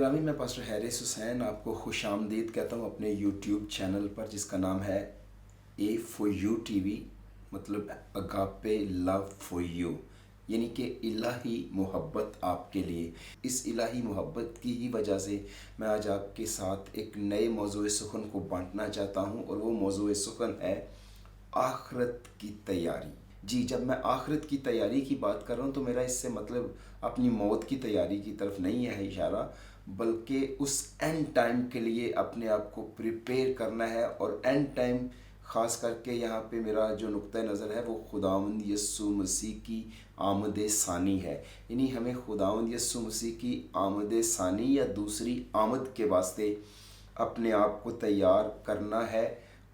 ग्रामी, मैं pastor Harris Hussain आपको खुश आमदीद कहता हूँ अपने यूट्यूब चैनल पर, जिसका नाम है ए फॉर यू टीवी, मतलब अगापे लव फॉर यू, यानी कि इलाही मोहब्बत आपके लिए। इस इलाही मोहब्बत की ही वजह से मैं आज आपके साथ एक नए मौजूए सुखन को बांटना चाहता हूँ, और वो मौजूए सुखन है आखिरत की तैयारी। जी, जब मैं आखिरत की तैयारी की बात कर रहा हूँ तो मेरा इससे मतलब अपनी मौत की तैयारी की तरफ नहीं है इशारा, बल्कि उस एंड टाइम के लिए अपने आप को प्रिपेयर करना है। और एंड टाइम ख़ास करके यहाँ पे मेरा जो नुक्ता नज़र है वो खुदावंद यस्सु मसीह की आमद सानी है। यानी हमें खुदावंद यस्सु मसीह की आमद सानी या दूसरी आमद के वास्ते अपने आप को तैयार करना है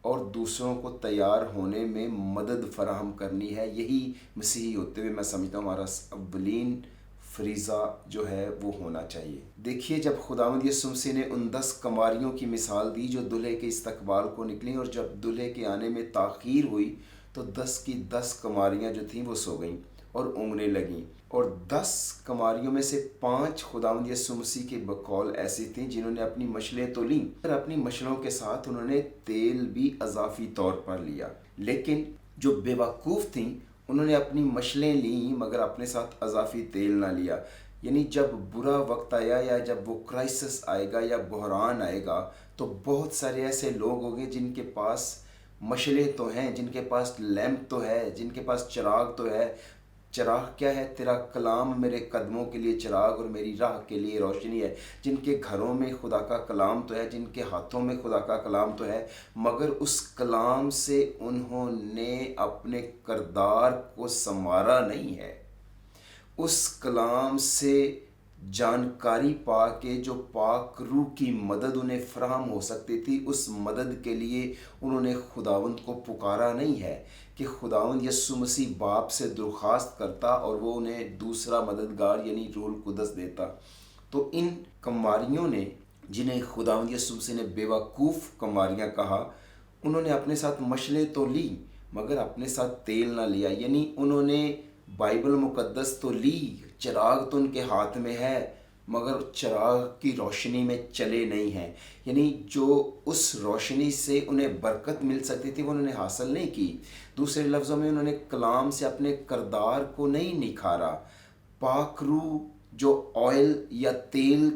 और दूसरों को तैयार होने में मदद फराहम करनी है। यही मसीही होते हुए मैं समझता हूँ हमारा अव्वलीन फरीज़ा जो है वो होना चाहिए। देखिए, जब खुदावंद यीशु मसीह ने उन 10 कमारियों की मिसाल दी जो दूल्हे के इस्तकबाल को निकली, और जब दूल्हे के आने में ताख़ीर हुई तो 10 की 10 कमारियाँ जो थीं वो सो गईं और ऊँघने लगीं। और 10 कमारियों में से 5 खुदावंद यीशु मसीह के बकौल ऐसी थीं जिन्होंने अपनी मशलें तो लीं, पर अपनी मशलों के साथ उन्होंने तेल भी अज़ाफ़ी तौर पर लिया। लेकिन जो बेवकूफ़ थीं उन्होंने अपनी मशलें लीं मगर अपने साथ अज़ाफ़ी तेल ना लिया। यानी जब बुरा वक्त आया या जब वो क्राइसिस आएगा या बहरान आएगा तो बहुत सारे ऐसे लोग होंगे जिनके पास मशलें तो हैं, जिनके पास लैंप तो है, जिनके पास चिराग तो है। चिराग क्या है? तेरा कलाम मेरे कदमों के लिए चिराग और मेरी राह के लिए रोशनी है। जिनके घरों में खुदा का कलाम तो है, जिनके हाथों में खुदा का कलाम तो है, मगर उस कलाम से उन्होंने अपने किरदार को संवारा नहीं है। उस कलाम से जानकारी पा के जो पाक रूह की मदद उन्हें फराहम हो सकती थी, उस मदद के लिए उन्होंने खुदावंद को पुकारा नहीं है कि खुदावंद यस्सु मसीह बाप से दरख्वास्त करता और वो उन्हें दूसरा मददगार यानी रूहुल कुद्दस देता। तो इन कमारियों ने, जिन्हें खुदावंद यस्सु मसीह ने बेवकूफ़ कमारियाँ कहा, उन्होंने अपने साथ मशलें तो ली मगर अपने साथ तेल ना लिया। यानी उन्होंने बाइबल मुकद्दस तो ली, चिराग तो उनके हाथ में है, मगर चिराग की रोशनी में चले नहीं हैं। यानी जो उस रोशनी से उन्हें बरकत मिल सकती थी वो उन्होंने हासिल नहीं की। दूसरे लफ्ज़ों में उन्होंने कलाम से अपने किरदार को नहीं निखारा। पाक रूह जो ऑयल या तेल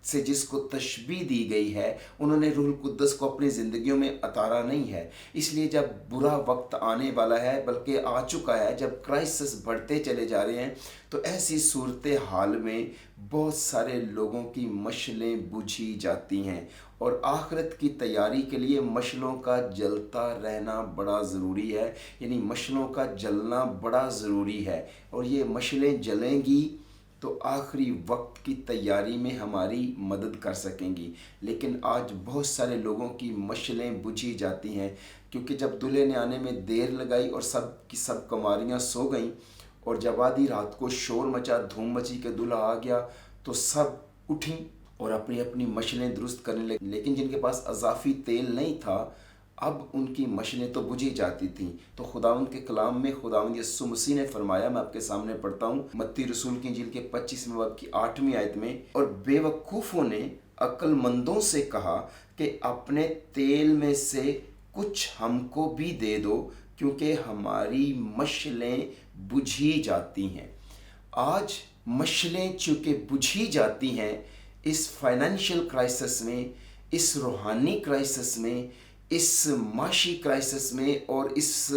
से जिसको तशबीह दी गई है, उन्होंने रूहुल कुद्दस को अपनी ज़िंदगियों में उतारा नहीं है। इसलिए जब बुरा वक्त आने वाला है, बल्कि आ चुका है, जब क्राइसिस बढ़ते चले जा रहे हैं, तो ऐसी सूरत हाल में बहुत सारे लोगों की मशलें बुझी जाती हैं। और आखिरत की तैयारी के लिए मशलों का जलता रहना बड़ा ज़रूरी है। यानी मशलों का जलना बड़ा ज़रूरी है, और ये मशलें जलेंगी तो आखिरी वक्त की तैयारी में हमारी मदद कर सकेंगी। लेकिन आज बहुत सारे लोगों की मशलें बुझी जाती हैं, क्योंकि जब दूल्हे ने आने में देर लगाई और सब की सब कमारियाँ सो गईं, और जब आधी रात को शोर मचा, धूम मची के दूल्हा आ गया, तो सब उठीं और अपनी अपनी मशलें दुरुस्त करने लगी। लेकिन जिनके पास अज़ाफ़ी तेल नहीं था, अब उनकी मशलें तो बुझी जाती थीं। तो खुदावंद के कलाम में खुदावंद यस्सु मसीह ने फरमाया, मैं आपके सामने पढ़ता हूँ मत्ती रसूल की इंजील के 25वें बाब की 8वीं आयत में, और बेवकूफ़ों ने अक्लमंदों से कहा कि अपने तेल में से कुछ हमको भी दे दो, क्योंकि हमारी मशलें बुझी जाती हैं। आज मशलें चूँकि बुझी जाती हैं, इस फाइनेंशियल क्राइसिस में, इस रूहानी क्राइसिस में, इस माशी क्राइसिस में, और इस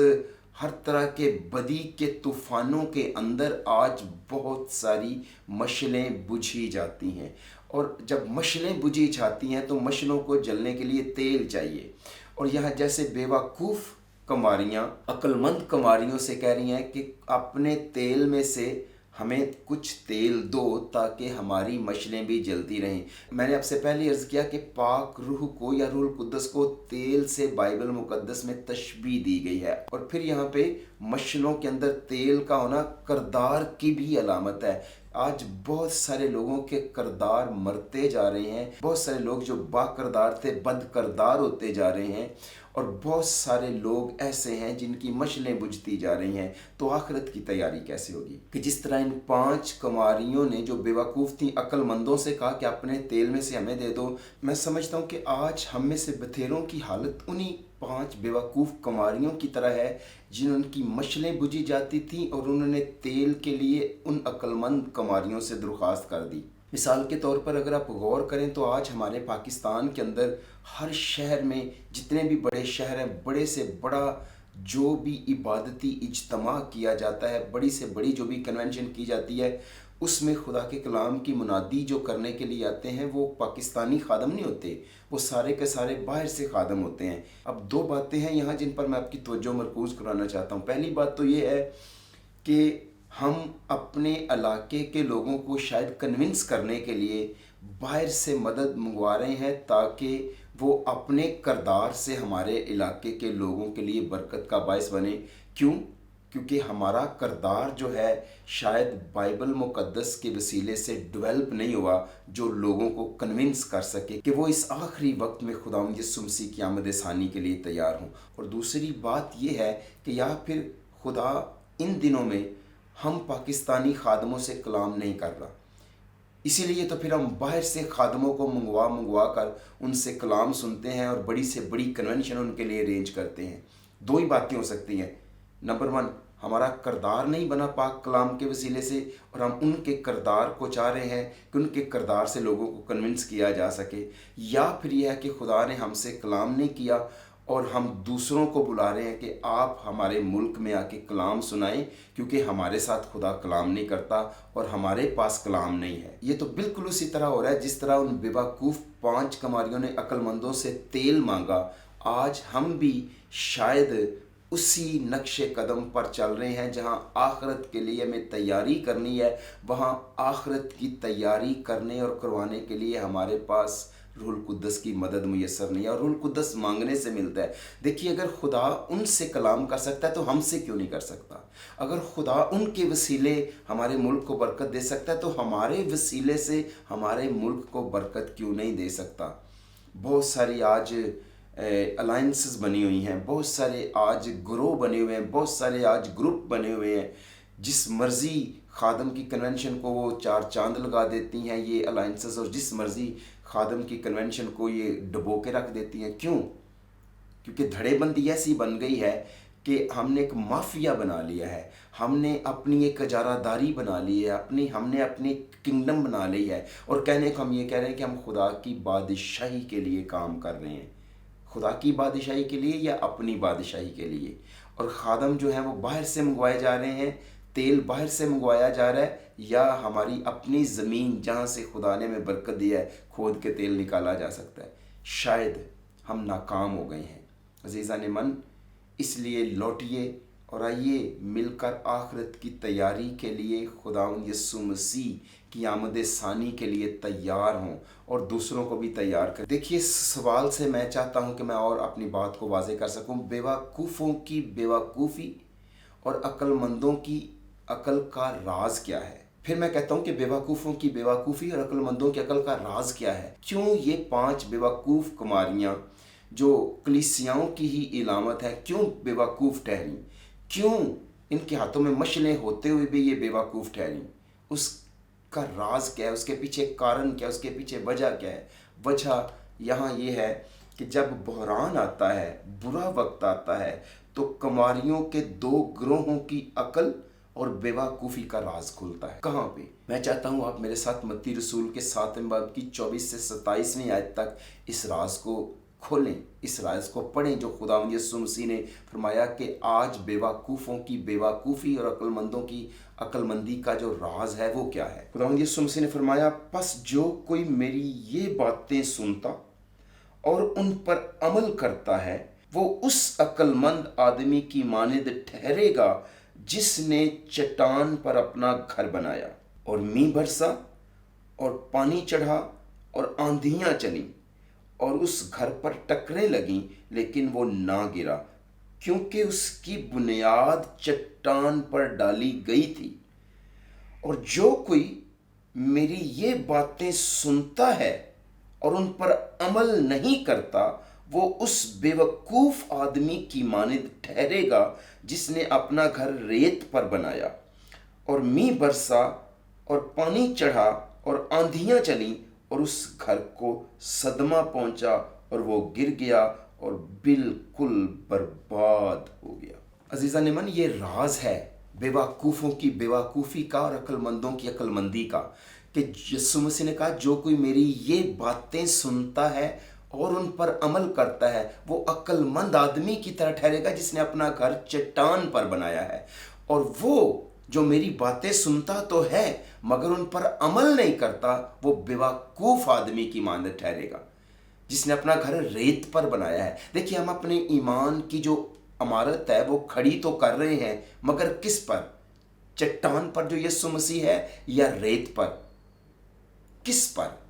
हर तरह के बदी के तूफ़ानों के अंदर आज बहुत सारी मशलें बुझी जाती हैं। और जब मशलें बुझी जाती हैं तो मशलों को जलने के लिए तेल चाहिए। और यहाँ जैसे बेवकूफ़ कमारियाँ अक्लमंद कमारियों से कह रही हैं कि अपने तेल में से हमें कुछ तेल दो ताकि हमारी मशलें भी जलती रहें। मैंने आपसे पहले अर्ज़ किया कि पाक रूह को या रूहुल कुद्दस को तेल से बाइबल मुकद्दस में तशबीह दी गई है। और फिर यहाँ पे मशलों के अंदर तेल का होना किरदार की भी अलामत है। आज बहुत सारे लोगों के किरदार मरते जा रहे हैं। बहुत सारे लोग जो बाकिरदार थे बद किरदार होते जा रहे हैं। اور بہت سارے لوگ ایسے ہیں جن کی مشعلیں بجھتی جا رہی ہیں، تو آخرت کی تیاری کیسے ہوگی؟ کہ جس طرح ان 5 کنواریوں نے جو بیوقوف تھیں عقل مندوں سے کہا کہ اپنے تیل میں سے ہمیں دے دو، میں سمجھتا ہوں کہ آج ہم میں سے بتھیروں کی حالت انہی 5 بیوقوف کنواریوں کی طرح ہے جنہوں کی مشعلیں بجھی جاتی تھیں اور انہوں نے تیل کے لیے ان عقل مند کنواریوں سے درخواست کر دی۔ مثال کے طور پر اگر آپ غور کریں تو آج ہمارے پاکستان کے اندر ہر شہر میں جتنے بھی بڑے شہر ہیں، بڑے سے بڑا جو بھی عبادتی اجتماع کیا جاتا ہے، بڑی سے بڑی جو بھی کنونشن کی جاتی ہے، اس میں خدا کے کلام کی منادی جو کرنے کے لیے آتے ہیں وہ پاکستانی خادم نہیں ہوتے، وہ سارے کے سارے باہر سے خادم ہوتے ہیں۔ اب 2 باتیں ہیں یہاں جن پر میں آپ کی توجہ مرکوز کرانا چاہتا ہوں۔ پہلی بات تو یہ ہے کہ ہم اپنے علاقے کے لوگوں کو شاید کنونس کرنے کے لیے باہر سے مدد منگوا رہے ہیں تاکہ وہ اپنے کردار سے ہمارے علاقے کے لوگوں کے لیے برکت کا باعث بنے۔ کیوں؟ کیونکہ ہمارا کردار جو ہے شاید بائبل مقدس کے وسیلے سے ڈیولپ نہیں ہوا جو لوگوں کو کنونس کر سکے کہ وہ اس آخری وقت میں خداوند یسوع مسیح کی آمد ثانی کے لیے تیار ہوں۔ اور دوسری بات یہ ہے کہ یا پھر خدا ان دنوں میں ہم پاکستانی خادموں سے کلام نہیں کر رہا، اسی لیے تو پھر ہم باہر سے خادموں کو منگوا کر ان سے کلام سنتے ہیں اور بڑی سے بڑی کنونشن ان کے لیے ارینج کرتے ہیں۔ 2 ہی باتیں ہو سکتی ہیں، نمبر 1 ہمارا کردار نہیں بنا پاک کلام کے وسیلے سے اور ہم ان کے کردار کو چاہ رہے ہیں کہ ان کے کردار سے لوگوں کو کنونس کیا جا سکے، یا پھر یہ ہے کہ خدا نے ہم سے کلام نہیں کیا اور ہم دوسروں کو بلا رہے ہیں کہ آپ ہمارے ملک میں آ کے کلام سنائیں، کیونکہ ہمارے ساتھ خدا کلام نہیں کرتا اور ہمارے پاس کلام نہیں ہے۔ یہ تو بالکل اسی طرح ہو رہا ہے جس طرح ان بیوقوف 5 کنواریوں نے عقل مندوں سے تیل مانگا۔ آج ہم بھی شاید اسی نقش قدم پر چل رہے ہیں، جہاں آخرت کے لیے ہمیں تیاری کرنی ہے، وہاں آخرت کی تیاری کرنے اور کروانے کے لیے ہمارے پاس روح القدس کی مدد میسر نہیں ہے، اور روح القدس مانگنے سے ملتا ہے۔ دیکھیے اگر خدا ان سے کلام کر سکتا ہے تو ہم سے کیوں نہیں کر سکتا؟ اگر خدا ان کے وسیلے ہمارے ملک کو برکت دے سکتا ہے تو ہمارے وسیلے سے ہمارے ملک کو برکت کیوں نہیں دے سکتا؟ بہت ساری آج الائنسز بنی ہوئی ہیں، بہت سارے آج گروہ بنے ہوئے ہیں، بہت سارے آج گروپ بنے ہوئے ہیں، جس مرضی خادم کی کنونشن کو وہ 4 چاند لگا دیتی ہیں یہ الائنسز، اور جس مرضی خادم کی کنونشن کو یہ ڈبو کے رکھ دیتی ہیں۔ کیوں؟ کیونکہ دھڑے بندی ایسی بن گئی ہے کہ ہم نے ایک مافیا بنا لیا ہے، ہم نے اپنی ایک اجارہ داری بنا لی ہے، ہم نے اپنی کنگڈم بنا لی ہے، اور کہنے کو ہم یہ کہہ رہے ہیں کہ ہم خدا کی بادشاہی کے لیے کام کر رہے ہیں۔ خدا کی بادشاہی کے لیے یا اپنی بادشاہی کے لیے؟ اور خادم جو ہیں وہ باہر سے منگوائے جا رہے ہیں، تیل باہر سے منگوایا جا رہا ہے، یا ہماری اپنی زمین جہاں سے خدا نے ہمیں برکت دیا ہے کھود کے تیل نکالا جا سکتا ہے؟ شاید ہم ناکام ہو گئے ہیں۔ عزیزان من، اس لیے لوٹیے اور آئیے مل کر آخرت کی تیاری کے لیے خداوند یسوع مسیح کی آمد ثانی کے لیے تیار ہوں اور دوسروں کو بھی تیار کریں۔ دیکھیے اس سوال سے میں چاہتا ہوں کہ میں اور اپنی بات کو واضح کر سکوں۔ بیوقوفوں کی بیوقوفی اور عقل مندوں کی عقل کا راز کیا ہے؟ پھر میں کہتا ہوں کہ بیوقوفوں کی بیوقوفی اور عقل مندوں کی عقل کا راز کیا ہے؟ کیوں یہ 5 بیوقوف کماریاں جو کلیسیاؤں کی ہی علامت ہے کیوں بیوقوف ٹھہریں؟ کیوں ان کے ہاتھوں میں مشعلیں ہوتے ہوئے بھی یہ بیوقوف ٹھہریں؟ اس کا راز کیا ہے؟ اس کے پیچھے کارن کیا ہے؟ اس کے پیچھے وجہ کیا ہے؟ وجہ یہاں یہ ہے کہ جب بحران آتا ہے، برا وقت آتا ہے، تو کماریوں کے 2 گروہوں کی عقل اور بیوقوفی کا راز کھلتا ہے۔ کہاں پہ؟ میں چاہتا ہوں آپ میرے ساتھ متی رسول کے 7 باب کی 24 سے 27ویں آیت تک اس راز کو کھولیں، اس راز کو پڑھیں جو خداوند یسوع مسیح نے فرمایا کہ آج بیوقوفوں کی بیوقوفی اور عقل مندوں کی عقل مندی کا جو راز ہے وہ کیا ہے۔ خداوند یسوع مسیح نے فرمایا، پس جو کوئی میری یہ باتیں سنتا اور ان پر عمل کرتا ہے وہ اس عقل مند آدمی کی مانند ٹھہرے گا جس نے چٹان پر اپنا گھر بنایا، اور مینہ برسا اور پانی چڑھا اور آندھیاں چلیں اور اس گھر پر ٹکریں لگیں، لیکن وہ نہ گرا کیونکہ اس کی بنیاد چٹان پر ڈالی گئی تھی۔ اور جو کوئی میری یہ باتیں سنتا ہے اور ان پر عمل نہیں کرتا वो उस बेवकूफ़ आदमी की मानिंद ठहरेगा जिसने अपना घर रेत पर बनाया, और मींह बरसा और पानी चढ़ा और आंधियां चली और उस घर को सदमा पहुंचा और वो गिर गया और बिल्कुल बर्बाद हो गया। अजीज़ा नेमन, ये राज है बेवकूफ़ों की बेवकूफ़ी का और अक्लमंदों की अक्लमंदी का, कि यीशु मसीह ने कहा जो कोई मेरी ये बातें सुनता है और उन पर अमल करता है वो अक्लमंद आदमी की तरह ठहरेगा जिसने अपना घर चट्टान पर बनाया है। और वो जो मेरी बातें सुनता तो है मगर उन पर अमल नहीं करता, वो बेवकूफ़ आदमी की मानद ठहरेगा जिसने अपना घर रेत पर बनाया है। देखिए, हम अपने ईमान की जो इमारत है वो खड़ी तो कर रहे हैं, मगर किस पर? चट्टान पर जो यीशु मसीह है, या रेत पर? किस पर?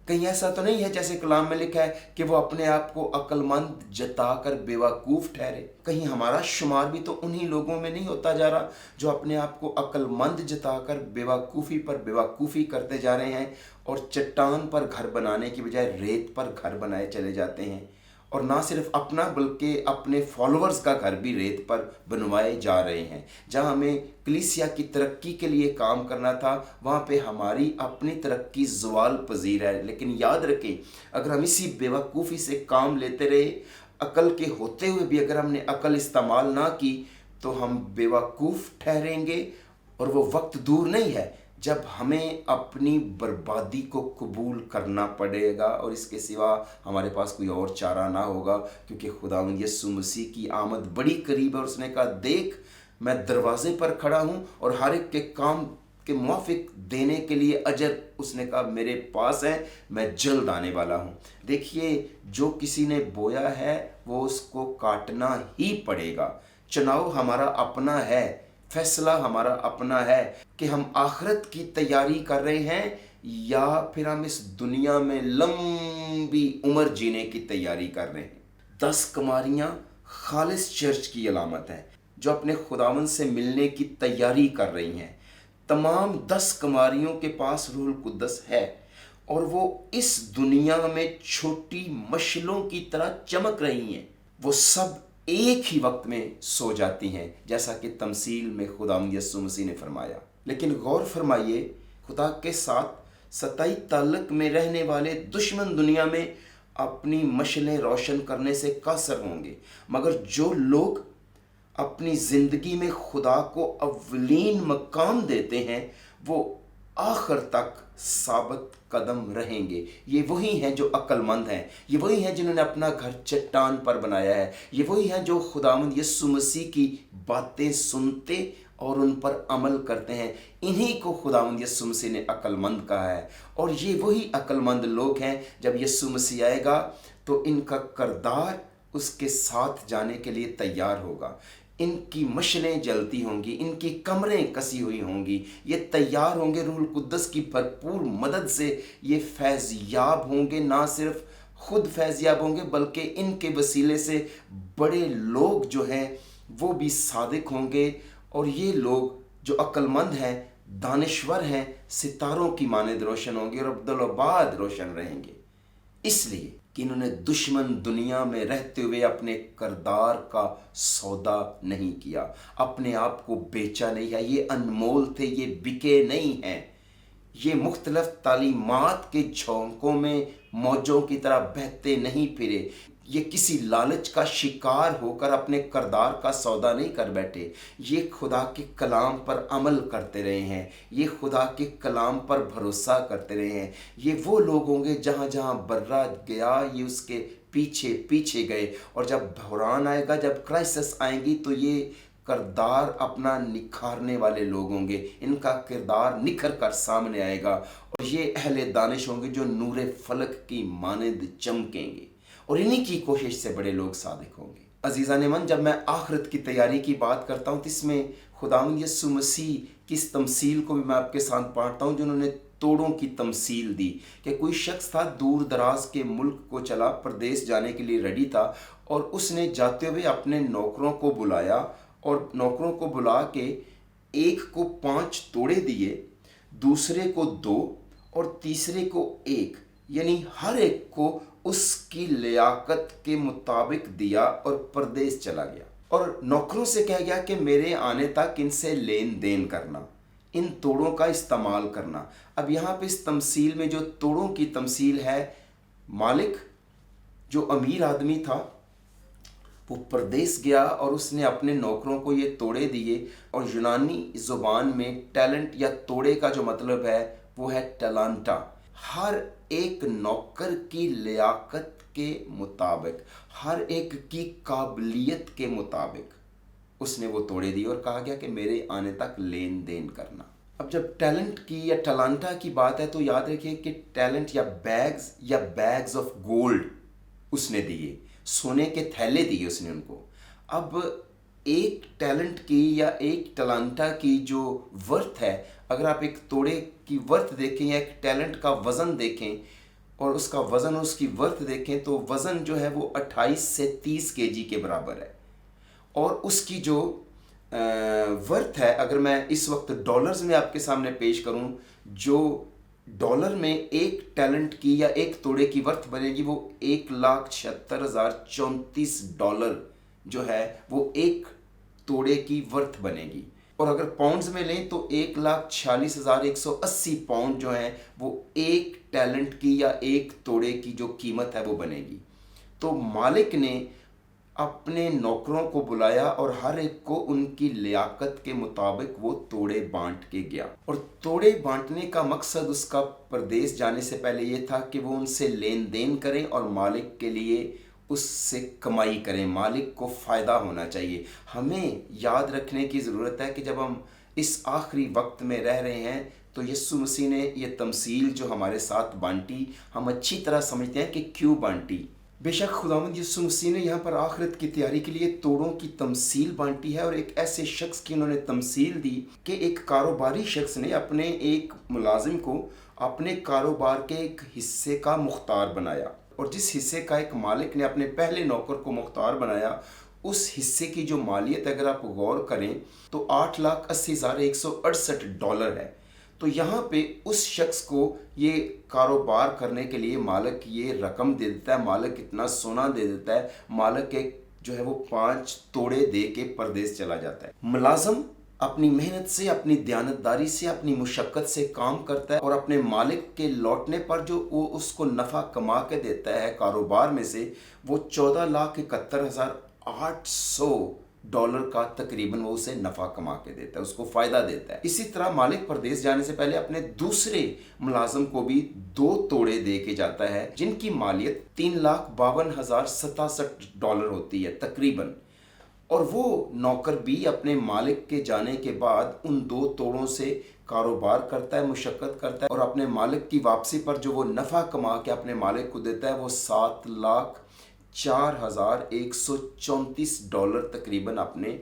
कहीं ऐसा तो नहीं है जैसे कलाम में लिखा है कि वो अपने आप को अक्लमंद जताकर बेवकूफ़ ठहरे? कहीं हमारा शुमार भी तो उन्हीं लोगों में नहीं होता जा रहा जो अपने आप को अक्लमंद जताकर बेवकूफ़ी पर बेवकूफ़ी करते जा रहे हैं और चट्टान पर घर बनाने की बजाय रेत पर घर बनाए चले जाते हैं, और ना सिर्फ अपना बल्कि अपने फॉलोअर्स का घर भी रेत पर बनवाए जा रहे हैं। जहां हमें कलीसिया की तरक्की के लिए काम करना था, वहां पे हमारी अपनी तरक्की ज़वाल पजीर है। लेकिन याद रखें, अगर हम इसी बेवकूफ़ी से काम लेते रहे, अकल के होते हुए भी अगर हमने अकल इस्तेमाल ना की, तो हम बेवकूफ़ ठहरेंगे। और वो वक्त दूर नहीं है जब हमें अपनी बर्बादी को कबूल करना पड़ेगा, और इसके सिवा हमारे पास कोई और चारा ना होगा, क्योंकि खुदावंद यीशु मसीह की आमद बड़ी करीब है। और उसने कहा, देख मैं दरवाजे पर खड़ा हूँ और हर एक के काम के मुआफिक देने के लिए अजर, उसने कहा, मेरे पास है, मैं जल्द आने वाला हूँ। देखिए, जो किसी ने बोया है वो उसको काटना ही पड़ेगा। चुनाव हमारा अपना है, फैसला हमारा अपना है कि हम आखिरत की तैयारी कर रहे हैं या फिर हम इस दुनिया में लंबी उम्र जीने की तैयारी कर रहे हैं। 10 कमारियां खालिस चर्च की अलामत है जो अपने खुदावन से मिलने की तैयारी कर रही हैं। तमाम 10 कमारियों के पास रूहुल कुद्दस है और वो इस दुनिया में छोटी मशलों की तरह चमक रही हैं। वो सब एक ही वक्त में सो जाती हैं, जैसा कि तमसील में खुदावंद यीशु मसीह ने फरमाया। लेकिन गौर फरमाइए, खुदा के साथ सताई ताल्लुक में रहने वाले दुश्मन दुनिया में अपनी मशलें रोशन करने से कासर होंगे, मगर जो लोग अपनी ज़िंदगी में खुदा को अव्वलीन मकाम देते हैं वो आखिर तक साबित कदम रहेंगे। ये वही हैं जो अक्लमंद हैं, ये वही हैं जिन्होंने अपना घर चट्टान पर बनाया है, ये वही हैं जो खुदावंद यीशु मसीह की बातें सुनते और उन पर अमल करते हैं। इन्हीं को खुदावंद यीशु मसीह ने अक्लमंद कहा है। और ये वही अक्लमंद लोग हैं, जब यीशु मसीह आएगा तो इनका किरदार उसके साथ जाने के लिए तैयार होगा। इनकी मशलें जलती होंगी, इनकी कमरें कसी हुई होंगी, ये तैयार होंगे। रूहुल कुद्दस की भरपूर मदद से ये फैज़याब होंगे। ना सिर्फ खुद फैज़याब होंगे बल्कि इनके वसीले से बड़े लोग जो हैं वो भी सादिक होंगे। और ये लोग जो अक्लमंद हैं, दानिश्वर हैं, सितारों की मानद रोशन होंगे और अब्दुल्लाबाद रोशन रहेंगे, इसलिए कि इन्होंने दुश्मन दुनिया में रहते हुए अपने किरदार का सौदा नहीं किया, अपने आप को बेचा नहीं है। ये अनमोल थे, ये बिके नहीं हैं। ये मुख्तलिफ तालीमात के झोंकों में मौजों की तरह बहते नहीं फिरे। ये किसी लालच का शिकार होकर अपने किरदार का सौदा नहीं कर बैठे। ये खुदा के कलाम पर अमल करते रहे हैं, ये खुदा के कलाम पर भरोसा करते रहे हैं। ये वो लोग होंगे जहाँ जहाँ बर्रा गया ये उसके पीछे पीछे गए। और जब बहरान आएगा, जब क्राइसिस आएंगी, तो ये किरदार अपना निखारने वाले लोग होंगे। इनका किरदार निखर कर सामने आएगा और ये अहले दानिश होंगे जो नूरे फलक की मानद चमकेंगे। और इन्हीं की कोशिश से बड़े लोग सादिक होंगे। अजीज़ा नेमन, जब मैं आखिरत की तैयारी की बात करता हूँ तो इसमें खुदावंद यीशु मसीह की इस तमसील को भी मैं आपके साथ बांटता हूँ, जिन्होंने तोड़ों की तमसील दी। कि कोई शख्स था, दूर दराज के मुल्क को चला, प्रदेश जाने के लिए रेडी था, और उसने जाते हुए अपने नौकरों को बुलाया और नौकरों को बुला के एक को 5 तोड़े दिए, दूसरे को 2 और तीसरे को 1, यानी हर एक को اس کی لیاقت کے مطابق دیا اور پردیس چلا گیا، اور نوکروں سے کہہ گیا کہ میرے آنے تک ان سے لین دین کرنا، ان توڑوں کا استعمال کرنا۔ اب یہاں پہ اس تمثیل میں جو توڑوں کی تمثیل ہے، مالک جو امیر آدمی تھا وہ پردیس گیا اور اس نے اپنے نوکروں کو یہ توڑے دیے، اور یونانی زبان میں ٹیلنٹ یا توڑے کا جو مطلب ہے وہ ہے ٹلانٹا۔ ہر ایک نوکر کی لیاقت کے مطابق، ہر ایک کی قابلیت کے مطابق اس نے وہ توڑے دی، اور کہا گیا کہ میرے آنے تک لین دین کرنا۔ اب جب ٹیلنٹ کی یا ٹلانٹا کی بات ہے تو یاد رکھیے کہ ٹیلنٹ یا بیگز آف گولڈ اس نے دیے، سونے کے تھیلے دیے اس نے ان کو۔ اب ایک ٹیلنٹ کی یا ایک ٹلانٹا کی جو ورتھ ہے، اگر آپ ایک توڑے کی ورتھ دیکھیں یا ایک ٹیلنٹ کا وزن دیکھیں اور اس کا وزن اور اس کی ورتھ دیکھیں، تو وزن جو ہے وہ 28 سے 30 kg کے برابر ہے، اور اس کی جو ورتھ ہے، اگر میں اس وقت ڈالرز میں آپ کے سامنے پیش کروں، جو ڈالر میں ایک ٹیلنٹ کی یا ایک توڑے کی ورتھ بنے گی وہ 1,76,034 ڈالر جو ہے وہ ایک توڑے کی ورتھ بنے گی، اور اگر پاؤنڈز میں لیں تو 1,46,180 پاؤنڈ جو ہیں وہ ایک ٹیلنٹ کی یا ایک توڑے کی جو قیمت ہے وہ بنے گی۔ تو مالک نے اپنے نوکروں کو بلایا اور ہر ایک کو ان کی لیاقت کے مطابق وہ توڑے بانٹ کے گیا، اور توڑے بانٹنے کا مقصد اس کا پردیس جانے سے پہلے یہ تھا کہ وہ ان سے لین دین کریں اور مالک کے لیے اس سے کمائی کریں، مالک کو فائدہ ہونا چاہیے۔ ہمیں یاد رکھنے کی ضرورت ہے کہ جب ہم اس آخری وقت میں رہ رہے ہیں تو یسوع مسیح نے یہ تمثیل جو ہمارے ساتھ بانٹی، ہم اچھی طرح سمجھتے ہیں کہ کیوں بانٹی۔ بے شک خداوند یسوع مسیح نے یہاں پر آخرت کی تیاری کے لیے توڑوں کی تمثیل بانٹی ہے، اور ایک ایسے شخص کی انہوں نے تمثیل دی کہ ایک کاروباری شخص نے اپنے ایک ملازم کو اپنے کاروبار کے ایک حصے کا مختار بنایا، اور جس حصے کا ایک مالک نے اپنے پہلے نوکر کو مختار بنایا، اس حصے کی جو مالیت اگر آپ غور کریں تو 8,80,168 ڈالر ہے۔ تو یہاں پہ اس شخص کو یہ کاروبار کرنے کے لیے مالک یہ رقم دے دیتا ہے، مالک اتنا سونا دے دیتا ہے، مالک ایک جو ہے وہ 5 توڑے دے کے پردیس چلا جاتا ہے۔ ملازم اپنی محنت سے، اپنی دیانتداری سے، اپنی مشقت سے کام کرتا ہے، اور اپنے مالک کے لوٹنے پر جو وہ اس کو نفع کما کے دیتا ہے کاروبار میں سے، وہ 14,71,800 ڈالر کا تقریباً وہ اسے نفع کما کے دیتا ہے، اس کو فائدہ دیتا ہے۔ اسی طرح مالک پردیس جانے سے پہلے اپنے دوسرے ملازم کو بھی 2 توڑے دے کے جاتا ہے، جن کی مالیت 3,52,067 ڈالر ہوتی ہے تقریباً، اور وہ نوکر بھی اپنے مالک کے جانے کے بعد ان 2 توڑوں سے کاروبار کرتا ہے، مشقت کرتا ہے، اور اپنے مالک کی واپسی پر جو وہ نفع کما کے اپنے مالک کو دیتا ہے وہ 7,04,134 ڈالر تقریباً اپنے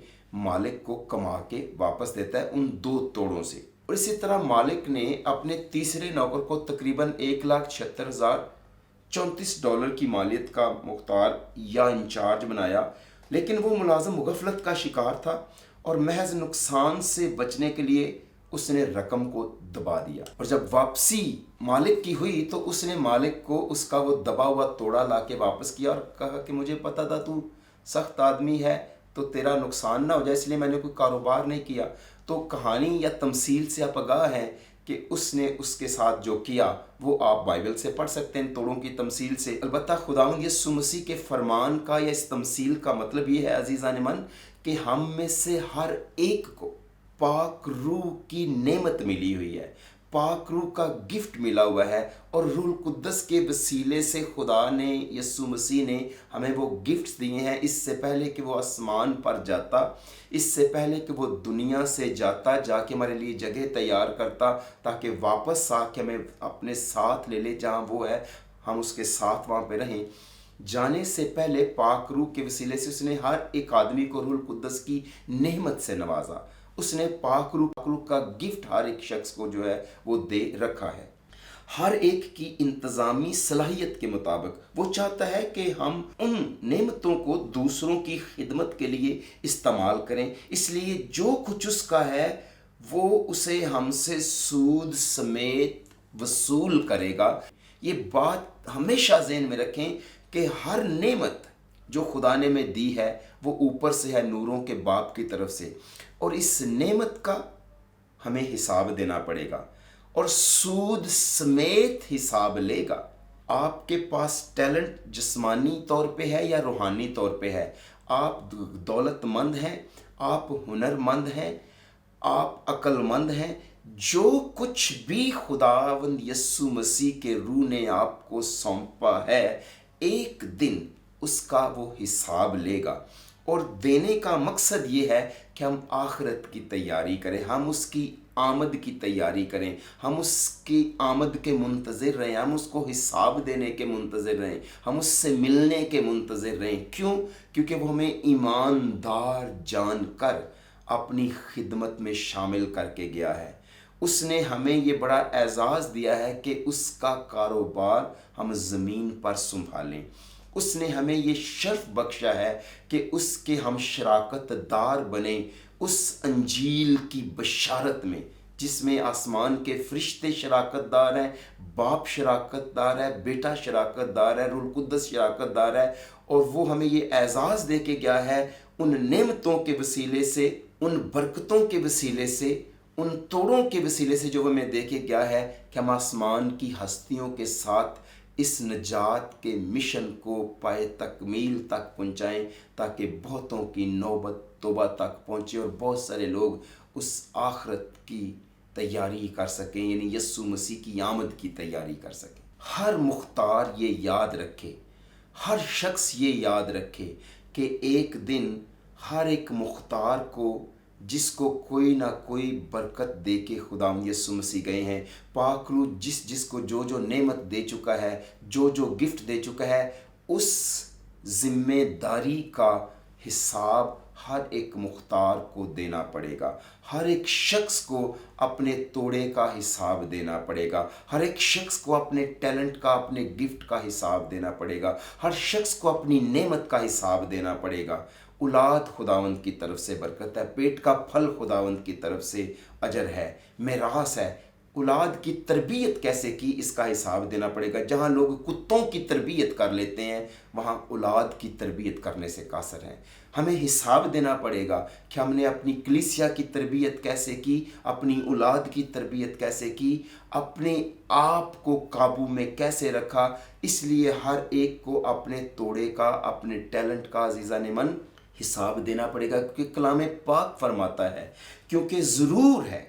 مالک کو کما کے واپس دیتا ہے ان 2 توڑوں سے۔ اور اسی طرح مالک نے اپنے تیسرے نوکر کو تقریباً 1,76,034 ڈالر کی مالیت کا مختار یا انچارج بنایا، لیکن وہ ملازم غفلت کا شکار تھا اور محض نقصان سے بچنے کے لیے اس نے رقم کو دبا دیا، اور جب واپسی مالک کی ہوئی تو اس نے مالک کو اس کا وہ دبا ہوا توڑا لا کے واپس کیا، اور کہا کہ مجھے پتا تھا تو سخت آدمی ہے تو تیرا نقصان نہ ہو جائے، اس لیے میں نے کوئی کاروبار نہیں کیا۔ تو کہانی یا تمثیل سے آپ آگاہ ہیں کہ اس نے اس کے ساتھ جو کیا وہ آپ بائبل سے پڑھ سکتے ہیں، توڑوں کی تمثیل سے۔ البتہ خداوند یسوع مسیح کے فرمان کا یا اس تمثیل کا مطلب یہ ہے عزیزان من کہ ہم میں سے ہر ایک کو پاک روح کی نعمت ملی ہوئی ہے، پاک روح کا گفٹ ملا ہوا ہے، اور روح القدس کے وسیلے سے خدا نے، یسوع مسیح نے ہمیں وہ گفٹس دیے ہیں۔ اس سے پہلے کہ وہ آسمان پر جاتا، اس سے پہلے کہ وہ دنیا سے جاتا، جا کے ہمارے لیے جگہ تیار کرتا تاکہ واپس آ کے ہمیں اپنے ساتھ لے لے، جہاں وہ ہے ہم اس کے ساتھ وہاں پہ رہیں۔ جانے سے پہلے پاک روح کے وسیلے سے اس نے ہر ایک آدمی کو روح القدس کی نعمت سے نوازا، اس نے پاک روح کا گفٹ ہر ایک شخص کو جو ہے وہ دے رکھا ہے، ہر ایک کی انتظامی صلاحیت کے مطابق۔ وہ چاہتا ہے کہ ہم ان نعمتوں کو دوسروں کی خدمت کے لیے استعمال کریں، اس لیے جو کچھ اس کا ہے وہ اسے ہم سے سود سمیت وصول کرے گا۔ یہ بات ہمیشہ ذہن میں رکھیں کہ ہر نعمت جو خدا نے ہمیں دی ہے وہ اوپر سے ہے، نوروں کے باپ کی طرف سے، اور اس نعمت کا ہمیں حساب دینا پڑے گا اور سود سمیت حساب لے گا۔ آپ کے پاس ٹیلنٹ جسمانی طور پہ ہے یا روحانی طور پہ ہے، آپ دولت مند ہیں، آپ ہنر مند ہیں، آپ عقل مند ہیں، جو کچھ بھی خداوند یسوع مسیح کے روح نے آپ کو سونپا ہے، ایک دن اس کا وہ حساب لے گا۔ اور دینے کا مقصد یہ ہے کہ ہم آخرت کی تیاری کریں، ہم اس کی آمد کی تیاری کریں، ہم اس کی آمد کے منتظر رہیں، ہم اس کو حساب دینے کے منتظر رہیں، ہم اس سے ملنے کے منتظر رہیں۔ کیوں؟ کیونکہ وہ ہمیں ایماندار جان کر اپنی خدمت میں شامل کر کے گیا ہے۔ اس نے ہمیں یہ بڑا اعزاز دیا ہے کہ اس کا کاروبار ہم زمین پر سنبھالیں۔ اس نے ہمیں یہ شرف بخشا ہے کہ اس کے ہم شراکت دار بنیں اس انجیل کی بشارت میں، جس میں آسمان کے فرشتے شراکت دار ہیں، باپ شراکت دار ہے، بیٹا شراکت دار ہے، روح القدس شراکت دار ہے، اور وہ ہمیں یہ اعزاز دے کے گیا ہے ان نعمتوں کے وسیلے سے، ان برکتوں کے وسیلے سے، ان توڑوں کے وسیلے سے جو ہمیں دے کے گیا ہے کہ ہم آسمان کی ہستیوں کے ساتھ اس نجات کے مشن کو پائے تکمیل تک پہنچائیں، تاکہ بہتوں کی نوبت توبہ تک پہنچے اور بہت سارے لوگ اس آخرت کی تیاری کر سکیں، یعنی یسوع مسیح کی آمد کی تیاری کر سکیں۔ ہر مختار یہ یاد رکھے، ہر شخص یہ یاد رکھے کہ ایک دن ہر ایک مختار کو، جس کو کوئی نہ کوئی برکت دے کے خدا یسوع مسیح گئے ہیں، پاک روح جس کو جو نعمت دے چکا ہے، جو گفٹ دے چکا ہے، اس ذمہ داری کا حساب ہر ایک مختار کو دینا پڑے گا۔ ہر ایک شخص کو اپنے توڑے کا حساب دینا پڑے گا، ہر ایک شخص کو اپنے ٹیلنٹ کا، اپنے گفٹ کا حساب دینا پڑے گا، ہر شخص کو اپنی نعمت کا حساب دینا پڑے گا۔ اولاد خداوند کی طرف سے برکت ہے، پیٹ کا پھل خداوند کی طرف سے اجر ہے، میراث ہے۔ اولاد کی تربیت کیسے کی، اس کا حساب دینا پڑے گا۔ جہاں لوگ کتوں کی تربیت کر لیتے ہیں، وہاں اولاد کی تربیت کرنے سے قاصر ہیں۔ ہمیں حساب دینا پڑے گا کہ ہم نے اپنی کلیسیا کی تربیت کیسے کی، اپنی اولاد کی تربیت کیسے کی، اپنے آپ کو قابو میں کیسے رکھا۔ اس لیے ہر ایک کو اپنے توڑے کا، اپنے ٹیلنٹ کا عزیزان من حساب دینا پڑے گا، کیونکہ کلام پاک فرماتا ہے، کیونکہ ضرور ہے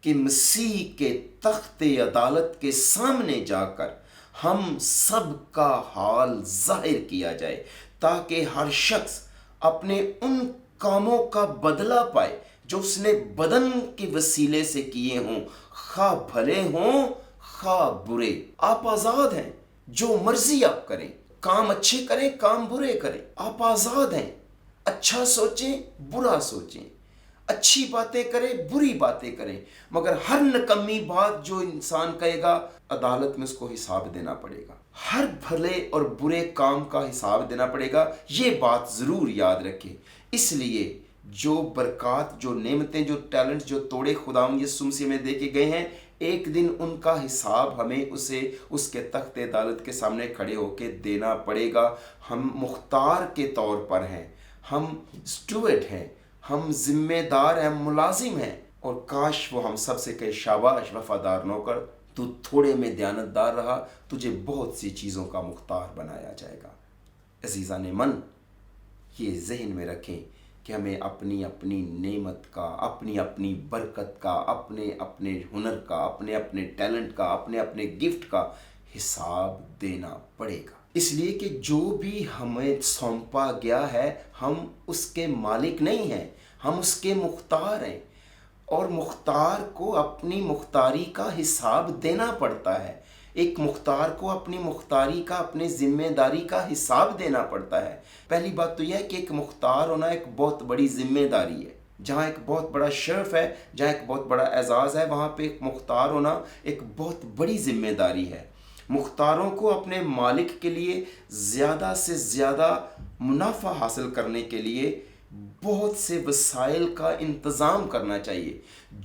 کہ مسیح کے تخت عدالت کے سامنے جا کر ہم سب کا حال ظاہر کیا جائے، تاکہ ہر شخص اپنے ان کاموں کا بدلہ پائے جو اس نے بدن کے وسیلے سے کیے ہوں، خواہ بھلے ہوں خواہ برے۔ آپ آزاد ہیں، جو مرضی آپ کریں، کام اچھے کریں کام برے کریں، آپ آزاد ہیں۔ اچھا سوچیں برا سوچیں، اچھی باتیں کریں بری باتیں کریں، مگر ہر نکمی بات جو انسان کہے گا، عدالت میں اس کو حساب دینا پڑے گا۔ ہر بھلے اور برے کام کا حساب دینا پڑے گا، یہ بات ضرور یاد رکھیں۔ اس لیے جو برکات، جو نعمتیں، جو ٹیلنٹ، جو توڑے خداوند یسوع مسیح میں دے کے گئے ہیں، ایک دن ان کا حساب ہمیں اسے اس کے تخت عدالت کے سامنے کھڑے ہو کے دینا پڑے گا۔ ہم مختار کے طور پر ہیں، ہم اسٹوڈ ہیں، ہم ذمہ دار ہیں، ہم ملازم ہیں، اور کاش وہ ہم سب سے کہے شاباش وفادار نوکر، تو تھوڑے میں دیانتدار رہا، تجھے بہت سی چیزوں کا مختار بنایا جائے گا۔ عزیزان من، یہ ذہن میں رکھیں کہ ہمیں اپنی اپنی نعمت کا، اپنی اپنی برکت کا، اپنے اپنے ہنر کا، اپنے اپنے ٹیلنٹ کا، اپنے اپنے گفٹ کا حساب دینا پڑے گا۔ اس لیے کہ جو بھی ہمیں سونپا گیا ہے، ہم اس کے مالک نہیں ہیں، ہم اس کے مختار ہیں، اور مختار کو اپنی مختاری کا حساب دینا پڑتا ہے۔ ایک مختار کو اپنی مختاری کا، اپنے ذمہ داری کا حساب دینا پڑتا ہے۔ پہلی بات تو یہ ہے کہ ایک مختار ہونا ایک بہت بڑی ذمہ داری ہے۔ جہاں ایک بہت بڑا شرف ہے، جہاں ایک بہت بڑا اعزاز ہے، وہاں پہ ایک مختار ہونا ایک بہت بڑی ذمہ داری ہے۔ مختاروں کو اپنے مالک کے لیے زیادہ سے زیادہ منافع حاصل کرنے کے لیے بہت سے وسائل کا انتظام کرنا چاہیے۔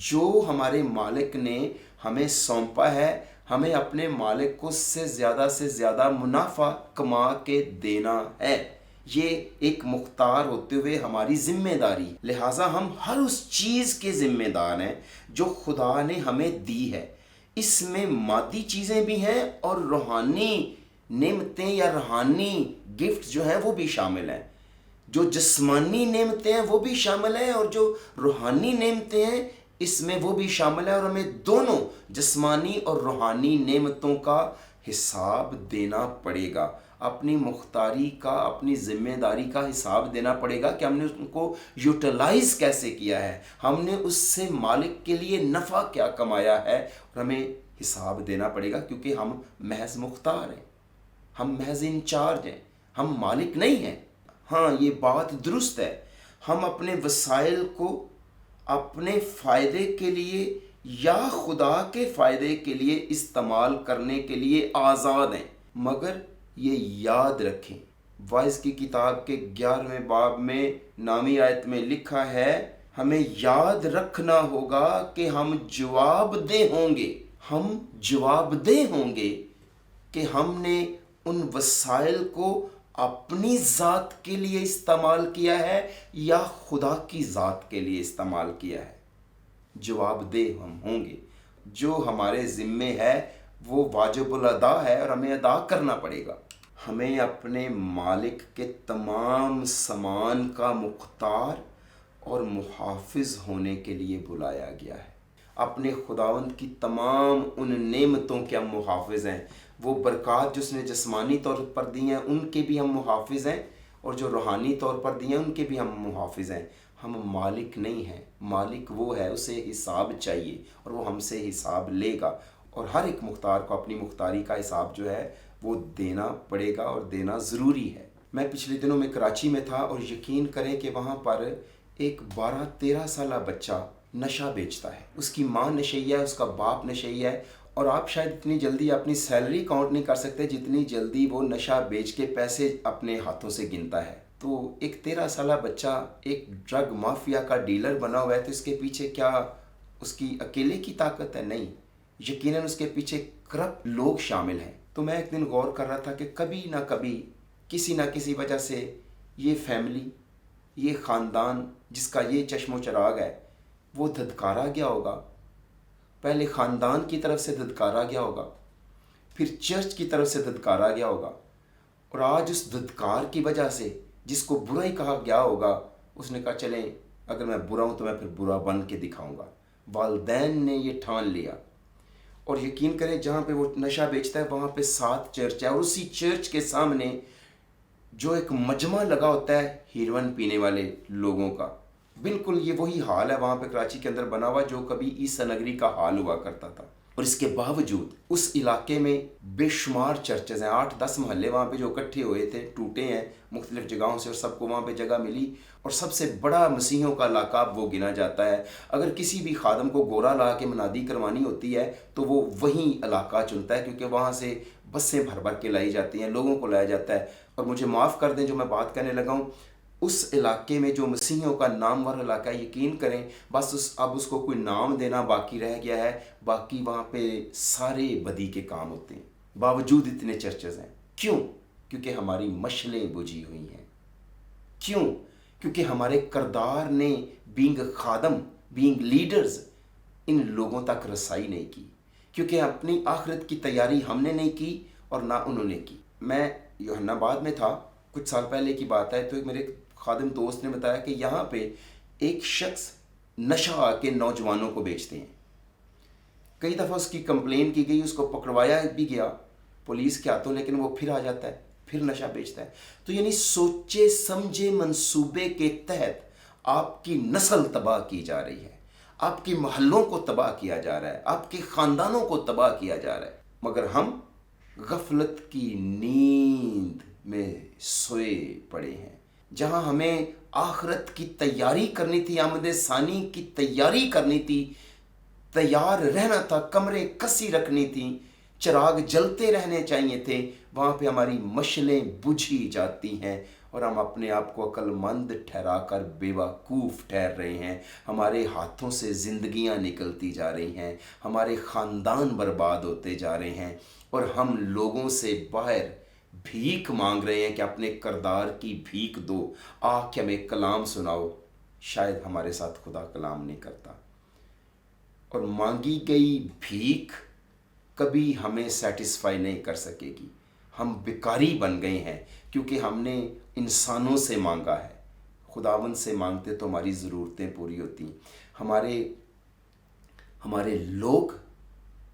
جو ہمارے مالک نے ہمیں سونپا ہے، ہمیں اپنے مالک کو سے زیادہ منافع کما کے دینا ہے۔ یہ ایک مختار ہوتے ہوئے ہماری ذمہ داری، لہٰذا ہم ہر اس چیز کے ذمہ دار ہیں جو خدا نے ہمیں دی ہے۔ اس میں مادی چیزیں بھی ہیں اور روحانی نعمتیں یا روحانی گفٹ جو ہیں وہ بھی شامل ہیں۔ جو جسمانی نعمتیں ہیں وہ بھی شامل ہیں اور جو روحانی نعمتیں ہیں اس میں وہ بھی شامل ہے، اور ہمیں دونوں جسمانی اور روحانی نعمتوں کا حساب دینا پڑے گا۔ اپنی مختاری کا، اپنی ذمہ داری کا حساب دینا پڑے گا کہ ہم نے ان کو یوٹیلائز کیسے کیا ہے، ہم نے اس سے مالک کے لیے نفع کیا کمایا ہے، اور ہمیں حساب دینا پڑے گا، کیونکہ ہم محض مختار ہیں، ہم محض انچارج ہیں، ہم مالک نہیں ہیں۔ ہاں، یہ بات درست ہے، ہم اپنے وسائل کو اپنے فائدے کے لیے یا خدا کے فائدے کے لیے استعمال کرنے کے لیے آزاد ہیں، مگر یہ یاد رکھیں، وائز کی کتاب کے 11ویں باب میں 9ویں آیت میں لکھا ہے، ہمیں یاد رکھنا ہوگا کہ ہم جواب دہ ہوں گے، ہم جواب دہ ہوں گے کہ ہم نے ان وسائل کو اپنی ذات کے لیے استعمال کیا ہے یا خدا کی ذات کے لیے استعمال کیا ہے۔ جواب دہ ہم ہوں گے، جو ہمارے ذمے ہے وہ واجب الادا ہے اور ہمیں ادا کرنا پڑے گا۔ ہمیں اپنے مالک کے تمام سامان کا مختار اور محافظ ہونے کے لیے بلایا گیا ہے۔ اپنے خداوند کی تمام ان نعمتوں کے ہم محافظ ہیں، وہ برکات جو اس نے جسمانی طور پر دی ہیں ان کے بھی ہم محافظ ہیں، اور جو روحانی طور پر دی ہیں ان کے بھی ہم محافظ ہیں۔ ہم مالک نہیں ہیں، مالک وہ ہے، اسے حساب چاہیے اور وہ ہم سے حساب لے گا، اور ہر ایک مختار کو اپنی مختاری کا حساب جو ہے وہ دینا پڑے گا اور دینا ضروری ہے۔ میں پچھلے دنوں میں کراچی میں تھا، اور یقین کریں کہ وہاں پر ایک 12-13 سالہ بچہ نشہ بیچتا ہے، اس کی ماں نشئی ہے، اس کا باپ نشئی ہے، اور آپ شاید اتنی جلدی اپنی سیلری کاؤنٹ نہیں کر سکتے جتنی جلدی وہ نشہ بیچ کے پیسے اپنے ہاتھوں سے گنتا ہے۔ تو ایک 13 سالہ بچہ ایک ڈرگ مافیا کا ڈیلر بنا ہوا ہے، تو اس کے پیچھے کیا اس کی اکیلے کی طاقت ہے؟ نہیں، یقیناً اس کے پیچھے کرپٹ لوگ شامل ہیں۔ تو میں ایک دن غور کر رہا تھا کہ کبھی نہ کبھی کسی نہ کسی وجہ سے یہ فیملی، یہ خاندان جس کا یہ چشم و چراغ ہے وہ دھتکارا گیا ہوگا۔ پہلے خاندان کی طرف سے دھتکارا گیا ہوگا، پھر چرچ کی طرف سے دھتکارا گیا ہوگا، اور آج اس دھتکار کی وجہ سے جس کو برا ہی کہا گیا ہوگا، اس نے کہا چلیں اگر میں برا ہوں تو میں پھر برا بن کے دکھاؤں گا۔ والدین نے یہ ٹھان لیا، اور یقین کریں جہاں پہ وہ نشہ بیچتا ہے وہاں پہ 7 چرچ ہے، اور اسی چرچ کے سامنے جو ایک مجمع لگا ہوتا ہے ہیروئن پینے والے لوگوں کا، بالکل یہ وہی حال ہے وہاں پہ کراچی کے اندر بنا ہوا جو کبھی عیسیٰ نگری کا حال ہوا کرتا تھا۔ اور اس کے باوجود اس علاقے میں بے شمار چرچز ہیں، 8-10 محلے وہاں پہ جو اکٹھے ہوئے تھے، ٹوٹے ہیں مختلف جگہوں سے، اور سب کو وہاں پہ جگہ ملی، اور سب سے بڑا مسیحیوں کا لقب وہ گنا جاتا ہے۔ اگر کسی بھی خادم کو گورا لا کے منادی کروانی ہوتی ہے تو وہ وہیں علاقہ چنتا ہے، کیونکہ وہاں سے بسیں بھر بھر کے لائی جاتی ہیں، لوگوں کو لایا جاتا ہے۔ اور مجھے معاف کر دیں جو میں بات کہنے لگا ہوں، اس علاقے میں جو مسیحیوں کا نامور علاقہ ہے، یقین کریں بس اب اس کو کوئی نام دینا باقی رہ گیا ہے، باقی وہاں پہ سارے بدی کے کام ہوتے ہیں، باوجود اتنے چرچز ہیں۔ کیوں؟ کیونکہ ہماری مشلیں بجھی ہوئی ہیں۔ کیوں؟ کیونکہ ہمارے کردار نے بینگ خادم، بینگ لیڈرز، ان لوگوں تک رسائی نہیں کی، کیونکہ اپنی آخرت کی تیاری ہم نے نہیں کی اور نہ انہوں نے کی۔ میں یوحنا آباد میں تھا، کچھ سال پہلے کی بات ہے، تو ایک میرے خادم دوست نے بتایا کہ یہاں پہ ایک شخص نشہ آ کے نوجوانوں کو بیچتے ہیں۔ کئی دفعہ اس کی کمپلین کی گئی، اس کو پکڑوایا بھی گیا پولیس کے ہاتھوں، لیکن وہ پھر آ جاتا ہے، پھر نشہ بیچتا ہے۔ تو یعنی سوچے سمجھے منصوبے کے تحت آپ کی نسل تباہ کی جا رہی ہے، آپ کے محلوں کو تباہ کیا جا رہا ہے، آپ کے خاندانوں کو تباہ کیا جا رہا ہے، مگر ہم غفلت کی نیند میں سوئے پڑے ہیں۔ جہاں ہمیں آخرت کی تیاری کرنی تھی، آمد ثانی کی تیاری کرنی تھی، تیار رہنا تھا، کمرے کسی رکھنی تھی، چراغ جلتے رہنے چاہیے تھے، وہاں پہ ہماری مشلیں بجھی جاتی ہیں और हम अपने आप को अक्लमंद ठहरा कर बेवकूफ़ ठहर रहे हैं। हमारे हाथों से ज़िंदगियां निकलती जा रही हैं, हमारे ख़ानदान बर्बाद होते जा रहे हैं, और हम लोगों से बाहर भीख मांग रहे हैं कि अपने किरदार की भीख दो, कि हमें कलाम सुनाओ। शायद हमारे साथ खुदा कलाम नहीं करता, और मांगी गई भीख कभी हमें सेटिस्फाई नहीं कर सकेगी। हम भिखारी बन गए हैं क्योंकि हमने इंसानों से मांगा है। खुदावंद से मांगते तो हमारी ज़रूरतें पूरी होती। हमारे लोग,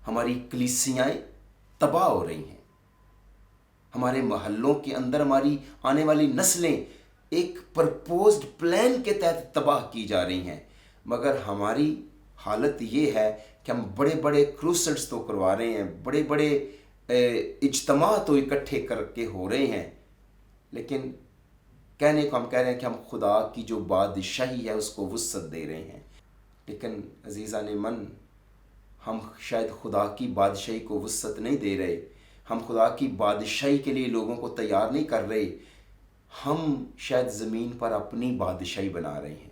हमारी कलीसियाएँ तबाह हो रही हैं। हमारे मोहल्लों के अंदर हमारी आने वाली नस्लें एक प्रपोज्ड प्लान के तहत तबाह की जा रही हैं, मगर हमारी हालत ये है कि हम बड़े बड़े क्रूसेड्स तो करवा रहे हैं, बड़े बड़े इज्तिमा तो इकट्ठे करके हो रहे हैं, लेकिन कहने को हम कह रहे हैं कि हम खुदा की जो बादशाही है उसको वुसअत दे रहे हैं। लेकिन अजीज़ान मन, हम शायद खुदा की बादशाही को वुसअत नहीं दे रहे। हम खुदा की बादशाही के लिए लोगों को तैयार नहीं कर रहे। हम शायद ज़मीन पर अपनी बादशाही बना रहे हैं।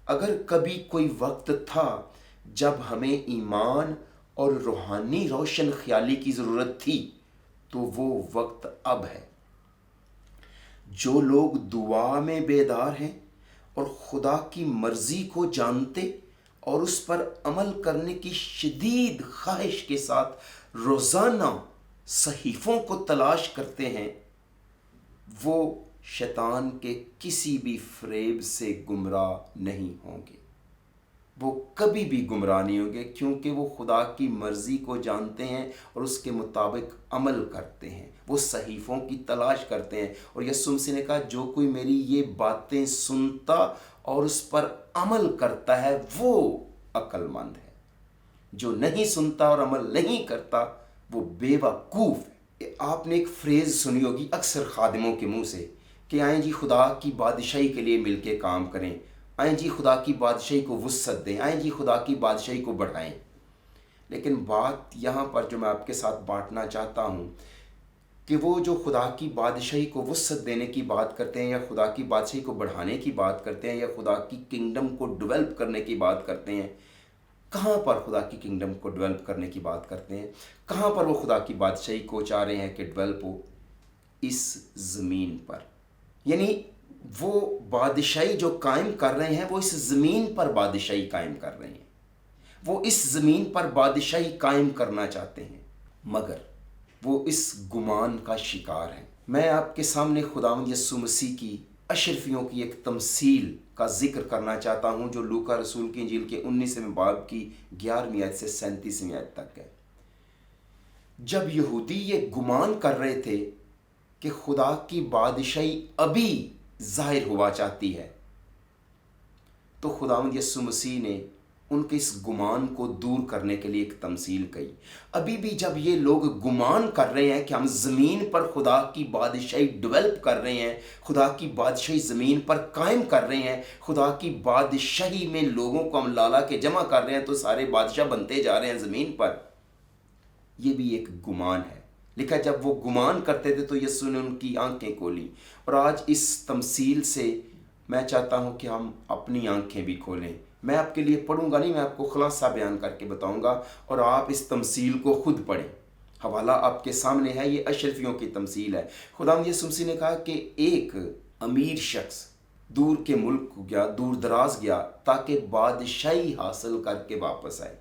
अगर कभी कोई वक्त था जब हमें ईमान और रूहानी रोशन ख्याली की ज़रूरत थी, तो वो वक्त अब है। जो लोग दुआ में बेदार हैं और खुदा की मर्ज़ी को जानते और उस पर अमल करने की शदीद ख्वाहिश के साथ रोज़ाना सहीफ़ों को तलाश करते हैं, वो शैतान के किसी भी फ़रेब से गुमराह नहीं होंगे। वो कभी भी गुमराह नहीं होंगे, क्योंकि वो खुदा की मर्ज़ी को जानते हैं और उसके मुताबिक अमल करते हैं। वो सहीफ़ों की तलाश करते हैं। और यीशु मसीह ने कहा, जो कोई मेरी ये बातें सुनता और उस पर अमल करता है वो अक्लमंद है। जो नहीं सुनता और अमल नहीं करता वो बेवकूफ़ है। आपने एक फ्रेज़ सुनी होगी अक्सर खादिमों के मुंह से कि आएँ जी खुदा की बादशाही के लिए मिल के काम करें, आएँ जी खुदा की बादशाही को वुसअत दें, आएँ जी खुदा की बादशाही को बढ़ाएं। लेकिन बात यहाँ पर जो मैं आपके साथ बांटना चाहता हूँ कि वो जो खुदा की बादशाही को वुसअत देने की बात करते हैं, या खुदा की बादशाही को बढ़ाने की बात करते हैं, या खुदा की किंगडम को डेवलप करने की बात करते हैं, कहाँ पर खुदा की किंगडम को डेवलप करने की बात करते हैं? कहाँ पर वो खुदा की बादशाही को चाह रहे हैं कि डेवलप हो? इस ज़मीन पर। यानी वो बादशाही जो कायम कर रहे हैं वो इस ज़मीन पर बादशाही कायम कर रहे हैं। वो इस ज़मीन पर बादशाही कायम करना चाहते हैं, मगर वो इस गुमान का शिकार हैं। मैं आपके सामने खुदावंद यीशु मसीह की अशरफियों की एक तमसील का जिक्र करना चाहता हूँ, जो लूका रसूल की इंजील के 19वें बाब की 11वीं आयत से 37वीं आयत तक है। जब यहूदी ये गुमान कर रहे थे कि खुदा की बादशाही अभी ज़ाहिर हुआ चाहती है, तो खुदावंद यीशु मसीह ने उनके इस गुमान को दूर करने के लिए एक तमसील कही। अभी भी जब ये लोग गुमान कर रहे हैं कि हम ज़मीन पर खुदा की बादशाही डेवलप कर रहे हैं, खुदा की बादशाही ज़मीन पर कायम कर रहे हैं, खुदा की बादशाही में लोगों को हम लाला के जमा कर रहे हैं, तो सारे बादशाह बनते जा रहे हैं ज़मीन पर, ये भी एक गुमान है। लिखा जब वो गुमान करते थे तो यीशु ने उनकी आंखें खोली। और आज इस तमसील से मैं चाहता हूँ कि हम अपनी आंखें भी खोलें। मैं आपके लिए पढ़ूंगा नहीं, मैं आपको खुलासा बयान करके बताऊंगा और आप इस तमसील को खुद पढ़ें। हवाला आपके सामने है, ये अशरफियों की तमसील है। खुदावंद यीशु मसीह ने कहा कि एक अमीर शख्स दूर के मुल्क को गया, दूर दराज गया, ताकि बादशाही हासिल करके वापस आए।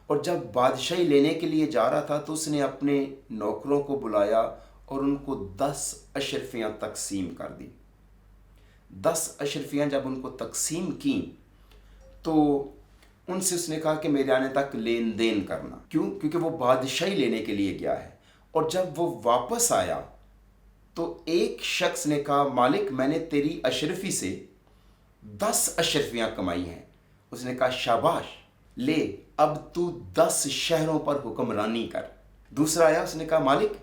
और जब बादशाही लेने के लिए जा रहा था तो उसने अपने नौकरों को बुलाया और उनको 10 अशरफियाँ तकसीम कर दी। 10 अशरफियाँ जब उनको तकसीम की तो उनसे उसने कहा कि मेरे आने तक लेन देन करना। क्यों? क्योंकि वो बादशाही लेने के लिए गया है। और जब वो वापस आया तो एक शख्स ने कहा, मालिक मैंने तेरी अशरफी से 10 अशरफियाँ कमाई हैं। उसने कहा, शाबाश, ले अब तू 10 शहरों पर हुक्मरानी कर। दूसरा आया, उसने कहा, मालिक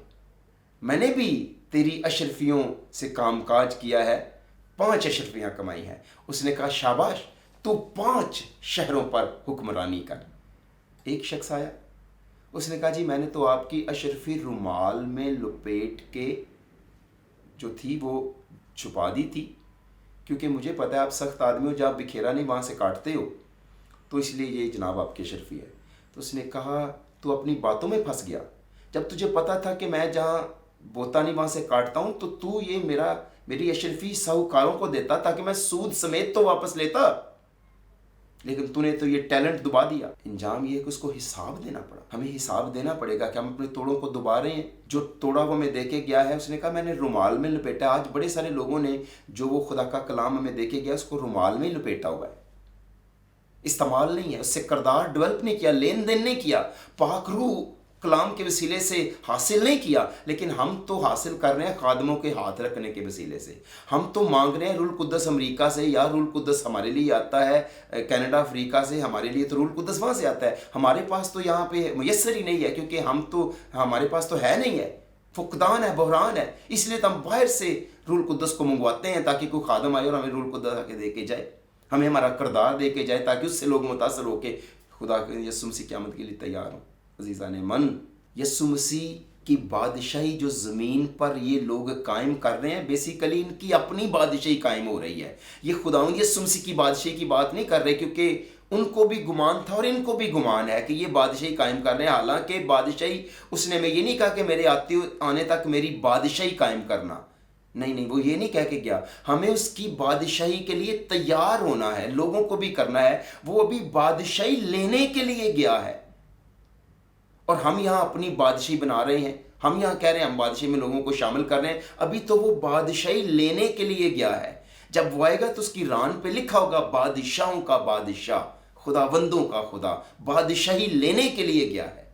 मैंने भी तेरी अशरफियों से कामकाज किया है, 5 अशरफियाँ कमाई हैं। उसने कहा, शाबाश, तू 5 शहरों पर हुक्मरानी कर। एक शख्स आया, उसने कहा, जी मैंने तो आपकी अशरफी रुमाल में लपेट के जो थी वो छुपा दी थी, क्योंकि मुझे पता है आप सख्त आदमी हो, जब आप बिखेरा नहीं वहाँ से काटते हो, तो इसलिए ये जनाब आपकी अशरफी है। तो उसने कहा तू अपनी बातों में फंस गया, जब तुझे पता था कि मैं जहाँ बोता नहीं वहाँ से काटता हूँ, तो तू ये मेरी अशरफी साहूकारों को देता ताकि मैं सूद समेत तो वापस लेता, लेकिन तूने तो ये टैलेंट दुबा दिया। इंजाम ये है कि उसको हिसाब देना पड़ा, हमें हिसाब देना पड़ेगा कि हम अपने तोड़ों को दुबा रहे हैं। जो तोड़ा वो हमें देके गया है, उसने कहा मैंने रुमाल में लपेटा। आज बड़े सारे लोगों ने जो वो खुदा का कलाम हमें देके गया उसको रुमाल में ही लपेटा हुआ है, इस्तेमाल नहीं है, उससे किरदार डेवलप नहीं किया, लेन देन नहीं किया, पाक रूह कलाम के वसीले से हासिल नहीं किया। लेकिन हम तो हासिल कर रहे हैं खादमों के हाथ रखने के वसीले से। हम तो मांग रहे हैं रूल कुद्दस अमेरिका से, या रूल कुद्दस हमारे लिए आता है कनाडा अफ्रीका से, हमारे लिए तो रूल कुद्दस वहाँ से आता है। हमारे पास तो यहाँ पे मुयस्सर ही नहीं है, क्योंकि हमारे पास तो है नहीं है, फुकदान है, बहरान है। इसलिए तो हम बाहर से रूल कुद्दस को मंगवाते हैं ताकि कोई खादम आए और हमें रूल कुद्दस आके दे के जाए, हमें हमारा किरदार दे के जाए, ताकि उससे लोग मुतासर होके खुदा यीशु मसीह क़यामत के लिए तैयार हों। अज़ीज़ान मन, यीशु मसीह की बादशाही जो ज़मीन पर ये लोग कायम कर रहे हैं, बेसिकली इनकी अपनी बादशाही कायम हो रही है। ये खुदावंद यीशु मसीह की बादशाही की बात नहीं कर रहे, क्योंकि उनको भी गुमान था और इनको भी गुमान है कि ये बादशाही कायम कर रहे हैं। हालांकि बादशाही उसने में ये नहीं कहा कि मेरे आने तक मेरी बादशाही कायम करना, नहीं, वो ये नहीं कह के गया। हमें उसकी बादशाही के लिए तैयार होना है, लोगों को भी करना है। वो अभी बादशाही लेने के लिए गया है और हम यहाँ अपनी बादशाही बना रहे हैं। हम यहाँ कह रहे हैं हम बादशाही में लोगों को शामिल कर रहे हैं, अभी तो वो बादशाही लेने के लिए गया है। जब वो आएगा तो उसकी रान पे लिखा होगा बादशाहों का बादशाह, खुदावंदों का खुदा। बादशाही लेने के लिए गया है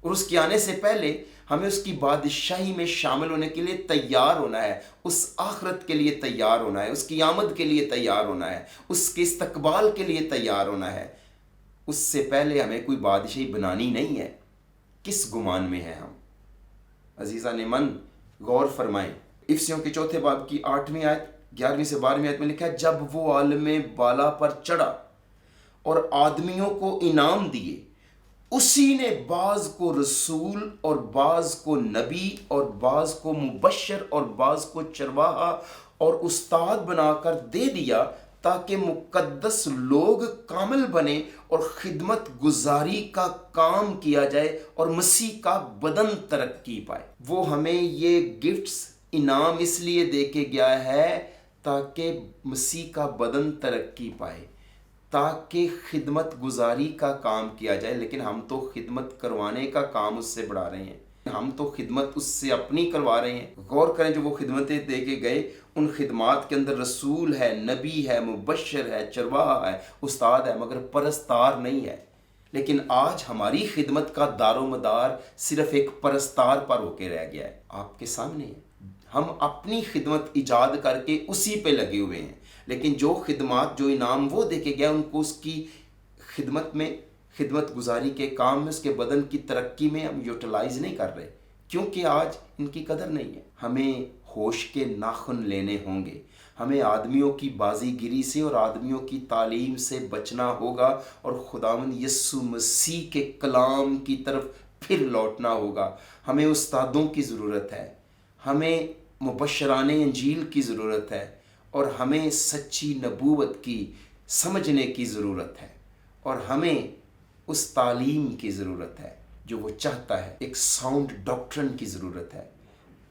और उसके आने से पहले हमें उसकी बादशाही में शामिल होने के लिए तैयार होना है, उस आखिरत के लिए तैयार होना है, उसकी आमद के लिए तैयार होना है, उसके इस्तकबाल के लिए तैयार होना है। उससे पहले हमें कोई बादशाही बनानी नहीं है। किस गुमान में है हम? अजीज़ान मन, गौर फरमाएं। इफसियों के 4 बाब की 8वीं आयत 11वीं से 12वीं आयत में लिखा है, जब वो आलम बाला पर चढ़ा और आदमियों को इनाम दिए, उसी ने बाज को रसूल और बाज को नबी और बाज को मुबश्शिर और बाज को चरवाहा और उस्ताद बनाकर दे दिया, ताकि मुकद्दस लोग कामिल बने और खिदमत गुजारी का काम किया जाए और मसीह का बदन तरक्की पाए। वो हमें ये गिफ्ट्स इनाम इसलिए दे के गया है ताकि मसीह का बदन तरक्की पाए, ताकि खिदमत गुजारी का काम किया जाए। लेकिन हम तो खिदमत करवाने का काम उससे बढ़ा रहे हैं, हम तो खिदमत उससे अपनी करवा रहे हैं। गौर करें, जो वो खिदमतें दे के गए उन खिदमात के अंदर रसूल है, नबी है, मुबश्शिर है, चरवाहा है, उस्ताद है, मगर परस्तार नहीं है। लेकिन आज हमारी खिदमत का दारोमदार सिर्फ एक परस्तार पर होके रह गया है। आपके सामने है, हम अपनी खिदमत इजाद करके उसी पे लगे हुए हैं, लेकिन जो खिदमात, जो इनाम वो देके गया, उनको उसकी खिदमत में, खिदमत गुजारी के काम में, उसके बदन की तरक्की में हम यूटिलाइज नहीं कर रहे, क्योंकि आज इनकी कदर नहीं है। हमें होश के नाखुन लेने होंगे, हमें आदमियों की बाजीगिरी से और आदमियों की तालीम से बचना होगा और खुदावंद यीशु मसीह के कलाम की तरफ फिर लौटना होगा। हमें उस्तादों की ज़रूरत है, हमें मुबश्शिराने इंजील की ज़रूरत है और हमें सच्ची नबूवत की समझने की ज़रूरत है और हमें उस तालीम की ज़रूरत है जो वो चाहता है। एक साउंड डॉक्ट्रिन की ज़रूरत है,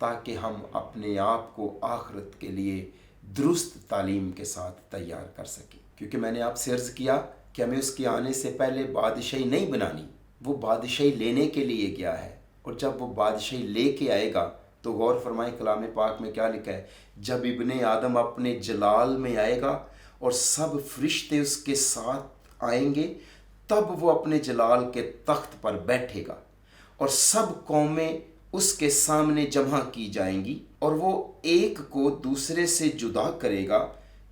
ताकि हम अपने आप को आखिरत के लिए दुरुस्त तालीम के साथ तैयार कर सकें। क्योंकि मैंने आपसे अर्ज़ किया कि हमें उसके आने से पहले बादशाही नहीं बनानी, वो बादशाही लेने के लिए गया है। और जब वो बादशाही लेके आएगा तो गौर फरमाएं, कलाम पाक में क्या लिखा है, जब इब्ने आदम अपने जलाल में आएगा और सब फरिश्ते उसके साथ आएंगे, तब वो अपने जलाल के तख्त पर बैठेगा और सब कौमें उसके सामने जमा की जाएंगी और वो एक को दूसरे से जुदा करेगा,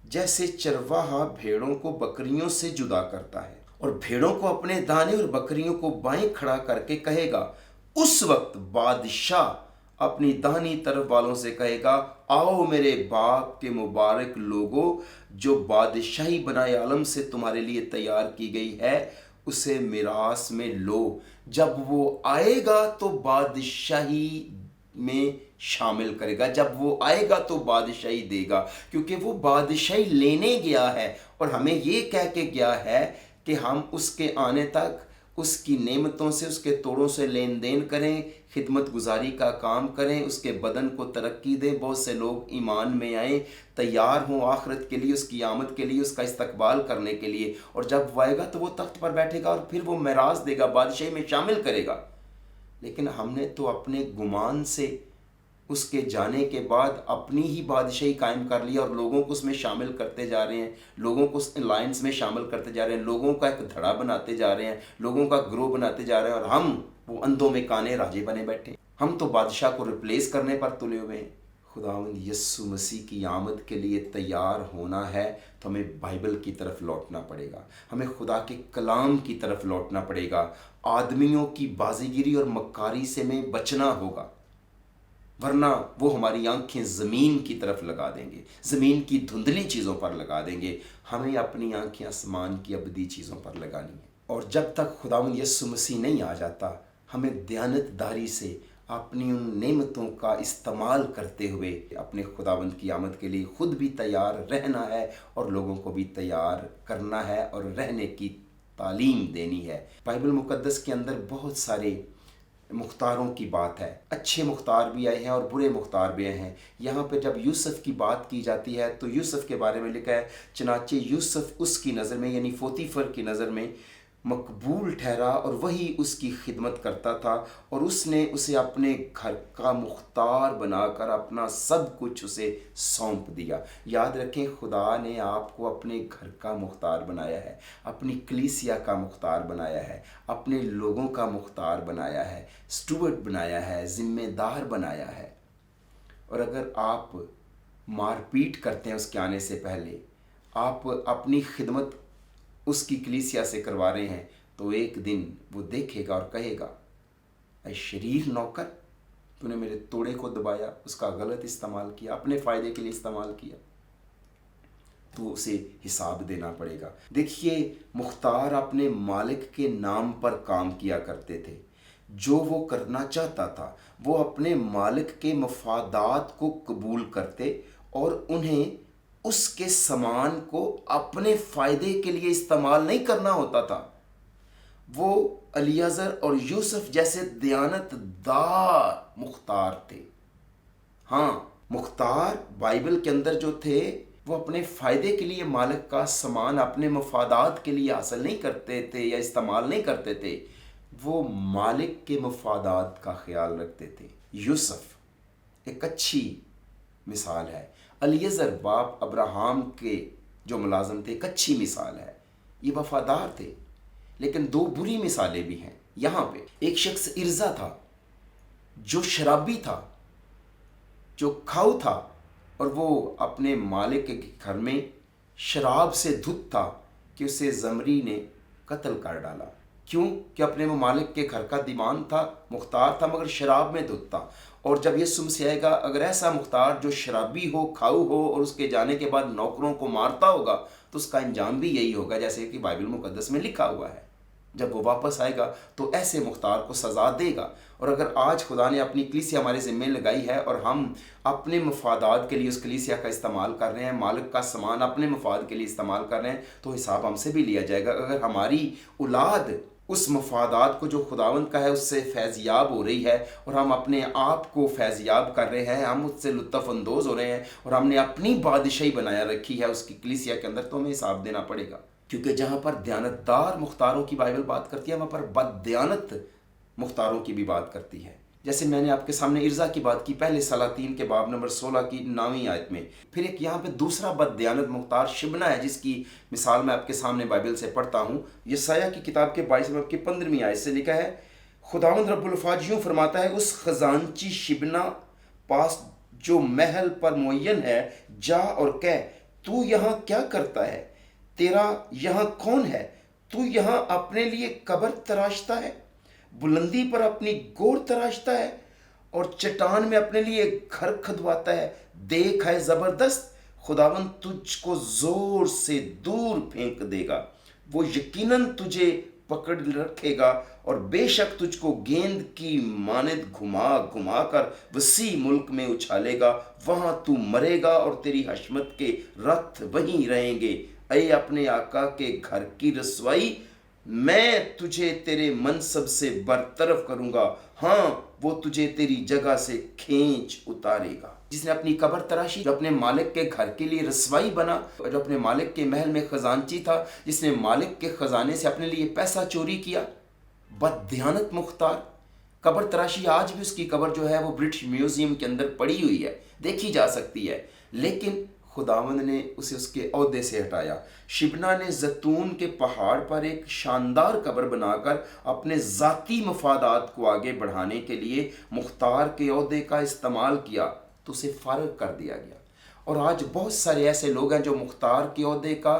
जैसे चरवाहा भेड़ों को बकरियों से जुदा करता है, और भेड़ों को अपने दाने और बकरियों को बाएं खड़ा करके कहेगा। उस वक्त बादशाह अपनी दाहिनी तरफ वालों से कहेगा, आओ मेरे बाप के मुबारक लोगों, जो बादशाही बनाए आलम से तुम्हारे लिए तैयार की गई है, उसे मिरास में लो। जब वो आएगा तो बादशाही में शामिल करेगा। जब वो आएगा तो बादशाही देगा, क्योंकि वो बादशाही लेने गया है और हमें ये कह के गया है कि हम उसके आने तक उसकी नेमतों से, उसके तोड़ों से लेन देन करें, खिदमत गुजारी का काम करें, उसके बदन को तरक्की दें, बहुत से लोग ईमान में आएँ, तैयार हों आखिरत के लिए, उसकी आमद के लिए, उसका इस्तकबाल करने के लिए। और जब वो आएगा तो वो तख्त पर बैठेगा और फिर वो मेराज देगा, बादशाही में शामिल करेगा। लेकिन हमने तो अपने गुमान से उसके जाने के बाद अपनी ही बादशाही कायम कर लिया और लोगों को उसमें शामिल करते जा रहे हैं, लोगों को उस अलायंस में शामिल करते जा रहे हैं, लोगों का एक धड़ा बनाते जा रहे हैं, लोगों का ग्रोह बनाते जा रहे हैं, और हम वो अंधों में काने राजे बने बैठे। हम तो बादशाह को रिप्लेस करने पर तुले हुए हैं। खुदावंद यस्सु मसीह की आमद के लिए तैयार होना है तो हमें बाइबल की तरफ लौटना पड़ेगा, हमें खुदा के कलाम की तरफ लौटना पड़ेगा। आदमियों की बाजीगिरी और मक्कारी से हमें बचना होगा, वरना वो हमारी आंखें ज़मीन की तरफ लगा देंगे, ज़मीन की धुंधली चीज़ों पर लगा देंगे। हमें अपनी आंखें आसमान की अबदी चीज़ों पर लगानी है। और जब तक खुदावंद यीशु मसीह नहीं आ जाता, हमें दयानतदारी से अपनी उन नेमतों का इस्तेमाल करते हुए अपने खुदावंद की आमद के लिए खुद भी तैयार रहना है और लोगों को भी तैयार करना है और रहने की तालीम देनी है। बाइबल मुकद्दस के अंदर बहुत सारे मुख्तारों की बात है, अच्छे मुख्तार भी आए हैं और बुरे मुख्तार भी आए हैं। यहाँ पे जब यूसुफ की बात की जाती है तो यूसुफ के बारे में लिखा है, चनाचे यूसुफ उसकी नज़र में यानी पोतीफर की नज़र में मकबूल ठहरा और वही उसकी खिदमत करता था और उसने उसे अपने घर का मुख्तार बनाकर अपना सब कुछ उसे सौंप दिया। याद रखें, खुदा ने आपको अपने घर का मुख्तार बनाया है, अपनी कलीसिया का मुख्तार बनाया है, अपने लोगों का मुख्तार बनाया है, स्टूवर्ड बनाया है, ज़िम्मेदार बनाया है। और अगर आप मारपीट करते हैं उसके आने से पहले, आप अपनी खिदमत उसकी कलीसिया से करवा रहे हैं, तो एक दिन वो देखेगा और कहेगा, ऐ शरीर नौकर, तूने मेरे तोड़े को दबाया, उसका गलत इस्तेमाल किया, अपने फ़ायदे के लिए इस्तेमाल किया, तो उसे हिसाब देना पड़ेगा। देखिए, मुख्तार अपने मालिक के नाम पर काम किया करते थे। जो वो करना चाहता था वो अपने मालिक के मफादात को कबूल करते और उन्हें उसके सामान को अपने फ़ायदे के लिए इस्तेमाल नहीं करना होता था। वो अलीअज़र और यूसुफ जैसे दयानतदार मुख्तार थे। हाँ, मुख्तार बाइबल के अंदर जो थे वो अपने फ़ायदे के लिए मालिक का सामान अपने मफादात के लिए हासिल नहीं करते थे या इस्तेमाल नहीं करते थे, वो मालिक के मफादात का ख्याल रखते थे। यूसुफ एक अच्छी मिसाल है। अलीअज़र बाप अब्राहम के जो मुलाजम थे, एक अच्छी मिसाल है। ये वफादार थे। लेकिन दो बुरी मिसालें भी हैं यहाँ पे। एक शख्स इर्जा था, जो शराबी था, जो खाऊ था, और वो अपने मालिक के घर में शराब से धुत था कि उसे ज़मरी ने कत्ल कर डाला। क्यों? कि अपने वो मालिक के घर का दीवान था, मुख्तार था, मगर शराब में धुत था। और जब ये सुमसे आएगा, अगर ऐसा मुख्तार जो शराबी हो, खाऊ हो और उसके जाने के बाद नौकरों को मारता होगा, तो उसका अंजाम भी यही होगा जैसे कि बाइबल मुकद्दस में लिखा हुआ है। जब वो वापस आएगा तो ऐसे मुख्तार को सज़ा देगा। और अगर आज खुदा ने अपनी कलीसिया हमारे ज़िम्मे लगाई है और हम अपने मफादात के लिए उस कलीसिया का इस्तेमाल कर रहे हैं, मालिक का सामान अपने मफाद के लिए इस्तेमाल कर रहे हैं, तो हिसाब हमसे भी लिया जाएगा। अगर हमारी औलाद उस मफादात को जो खुदावंद का है उससे फैज़याब हो रही है और हम अपने आप को फैज़याब कर रहे हैं, हम उससे लुत्फ़ अंदोज़ हो रहे हैं और हमने अपनी बादशाही बनाया रखी है उसकी कलीसिया के अंदर, तो हमें हिसाब देना पड़ेगा। क्योंकि जहाँ पर दयानतदार मुख्तारों की बाइबल बात करती है, वहाँ पर बददयानत मुख्तारों की भी बात करती है। जैसे मैंने आपके सामने इर्जा की बात की पहले सलातीन के बाब नंबर 16 की 9वीं आयत में। फिर एक यहाँ पे दूसरा बददयानत मुख्तार शिबना है, जिसकी मिसाल मैं आपके सामने बाइबल से पढ़ता हूँ। यशायाह की किताब के 22 बाब की 15वीं आयत से लिखा है, खुदावंद रब्बुल फ़ाज यूँ फरमाता है, उस खजानची शिबना पास जो महल पर मुअय्यन है, जा और कह, तू यहाँ क्या करता है? तेरा यहाँ कौन है? तू यहाँ अपने लिए कब्र तराशता है, बुलंदी पर अपनी गोर तराशता है और चट्टान में अपने लिए घर खुदवाता है। देख है ज़बरदस्त, खुदावंद तुझको ज़ोर से दूर फेंक देगा, वो यकीनन तुझे पकड़ रखेगा और बेशक तुझको गेंद की मानद घुमा घुमा कर वसी मुल्क में उछालेगा, वहां तू मरेगा और तेरी हशमत के रथ वहीं रहेंगे। ऐ अपने आका के घर की रसवाई, मैं तुझे तेरे मनसब से बरतरफ करूंगा, हाँ वो तुझे तेरी जगह से खींच उतारेगा। जिसने अपनी कब्र तराशी, जो अपने मालिक के घर के लिए रसवाई बना, जो अपने मालिक के महल में खजानची था, जिसने मालिक के खजाने से अपने लिए पैसा चोरी किया, बददियानत मुख्तार। कब्र तराशी आज भी उसकी कब्र जो है वो ब्रिटिश म्यूजियम के अंदर पड़ी हुई है, देखी जा सकती है, लेकिन खुदावंद ने उसे उसके ओहदे से हटाया। शिबना ने जैतून के पहाड़ पर एक शानदार कब्र बनाकर अपने ज़ाती मफादात को आगे बढ़ाने के लिए मुख्तार के ओहदे का इस्तेमाल किया तो उसे फारग कर दिया गया। और आज बहुत सारे ऐसे लोग हैं जो मुख्तार के ओहदे का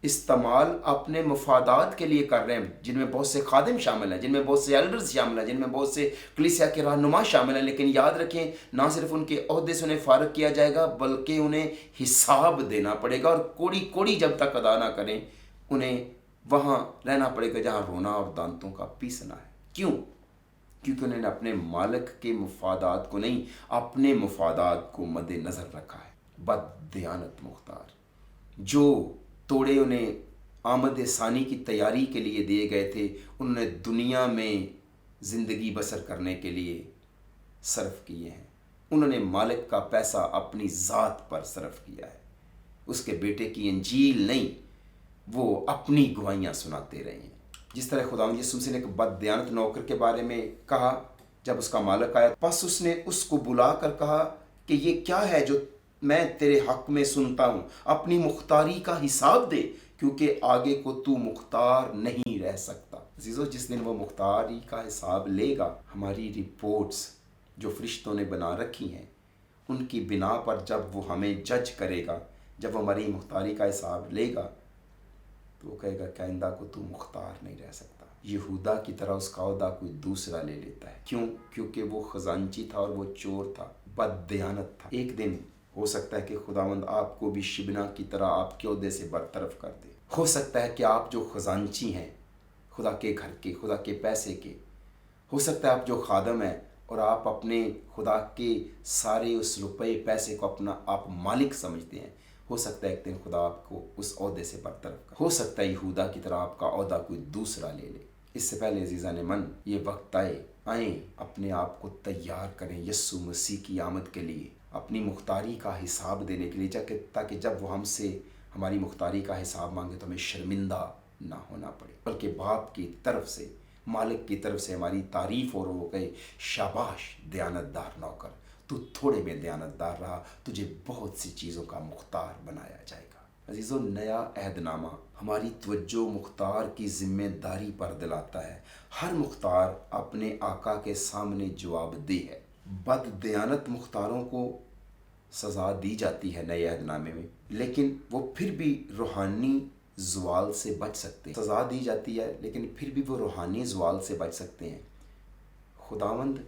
इस्तेमाल अपने मफादात के लिए कर रहे हैं, जिनमें बहुत से खादिम शामिल हैं, जिनमें बहुत से एल्डर्स शामिल हैं, जिनमें बहुत से कलीसिया के रहनुमा शामिल हैं। लेकिन याद रखें, ना सिर्फ उनके ओहदे से उन्हें फारग किया जाएगा, बल्कि उन्हें हिसाब देना पड़ेगा, और कोड़ी कोड़ी जब तक अदा ना करें उन्हें वहाँ रहना पड़ेगा जहाँ रोना और दांतों का पीसना है। क्यों? क्योंकि उन्होंने अपने मालिक के मफादात को नहीं, अपने मफादात को मद्देनज़र रखा है। बददियानत मुख्तार, जो तोड़े उन्हें आमद सानी की तैयारी के लिए दिए गए थे, उन्होंने दुनिया में ज़िंदगी बसर करने के लिए सर्फ किए हैं। उन्होंने मालिक का पैसा अपनी ज़ात पर सर्फ किया है। उसके बेटे की इंजील नहीं, वो अपनी गवाहियाँ सुनाते रहे हैं। जिस तरह खुदावंद यीशु मसीह ने एक बददियानत नौकर के बारे में कहा, जब उसका मालिक आया, बस उसने उसको बुला कर कहा कि ये क्या है जो मैं तेरे हक में सुनता हूँ, अपनी मुख्तारी का हिसाब दे, क्योंकि आगे को तू मुख्तार नहीं रह सकता। अजीज़ों, जिस दिन वो मुख्तारी का हिसाब लेगा, हमारी रिपोर्ट्स जो फरिश्तों ने बना रखी हैं, उनकी बिना पर जब वो हमें जज करेगा, जब वो हमारी मुख्तारी का हिसाब लेगा, तो वो कहेगा कि आइंदा को तू मुख्तार नहीं रह सकता। यहूदा की तरह उसका ओहदा कोई दूसरा ले लेता है। क्यों? क्योंकि वो खजांची था और वो चोर था, बददियानत था। एक दिन हो सकता है कि खुदावंद आपको भी शिबना की तरह आपके ओहदे से बरतरफ कर दे। हो सकता है कि आप जो खजांची हैं खुदा के घर के, खुदा के पैसे के, हो सकता है आप जो खादम हैं और आप अपने खुदा के सारे उस रुपए पैसे को अपना आप मालिक समझते हैं, हो सकता है एक दिन खुदा आपको उस ओहदे से बरतरफ कर। हो सकता है यहूदा की तरह आपका ओहदा कोई दूसरा ले ले। इससे पहले अजीज़ा ने मन, ये वक्त आए अपने आप को तैयार करें यीशु मसीह की आमद के लिए, अपनी मुख्तारी का हिसाब देने के लिए, ताकि जब वो हमसे हमारी मुख्तारी का हिसाब मांगे तो हमें शर्मिंदा ना होना पड़े, बल्कि बाप की तरफ से, मालिक की तरफ से हमारी तारीफ और वो कहे, शाबाश दयानतदार नौकर, तू थोड़े में दयानतदार रहा, तुझे बहुत सी चीज़ों का मुख्तार बनाया जाएगा। अजीज़ों, नया अहदनामा हमारी तवज्जो मुख्तार की जिम्मेदारी पर दिलाता है। हर मुख्तार अपने आका के सामने जवाबदेह है। बददियानत मुख्तारों को सज़ा दी जाती है नए अहदनामे में, लेकिन वो फिर भी रूहानी ज़वाल से बच सकते हैं। सज़ा दी जाती है लेकिन फिर भी वो रूहानी ज़वाल से बच सकते हैं। खुदावंद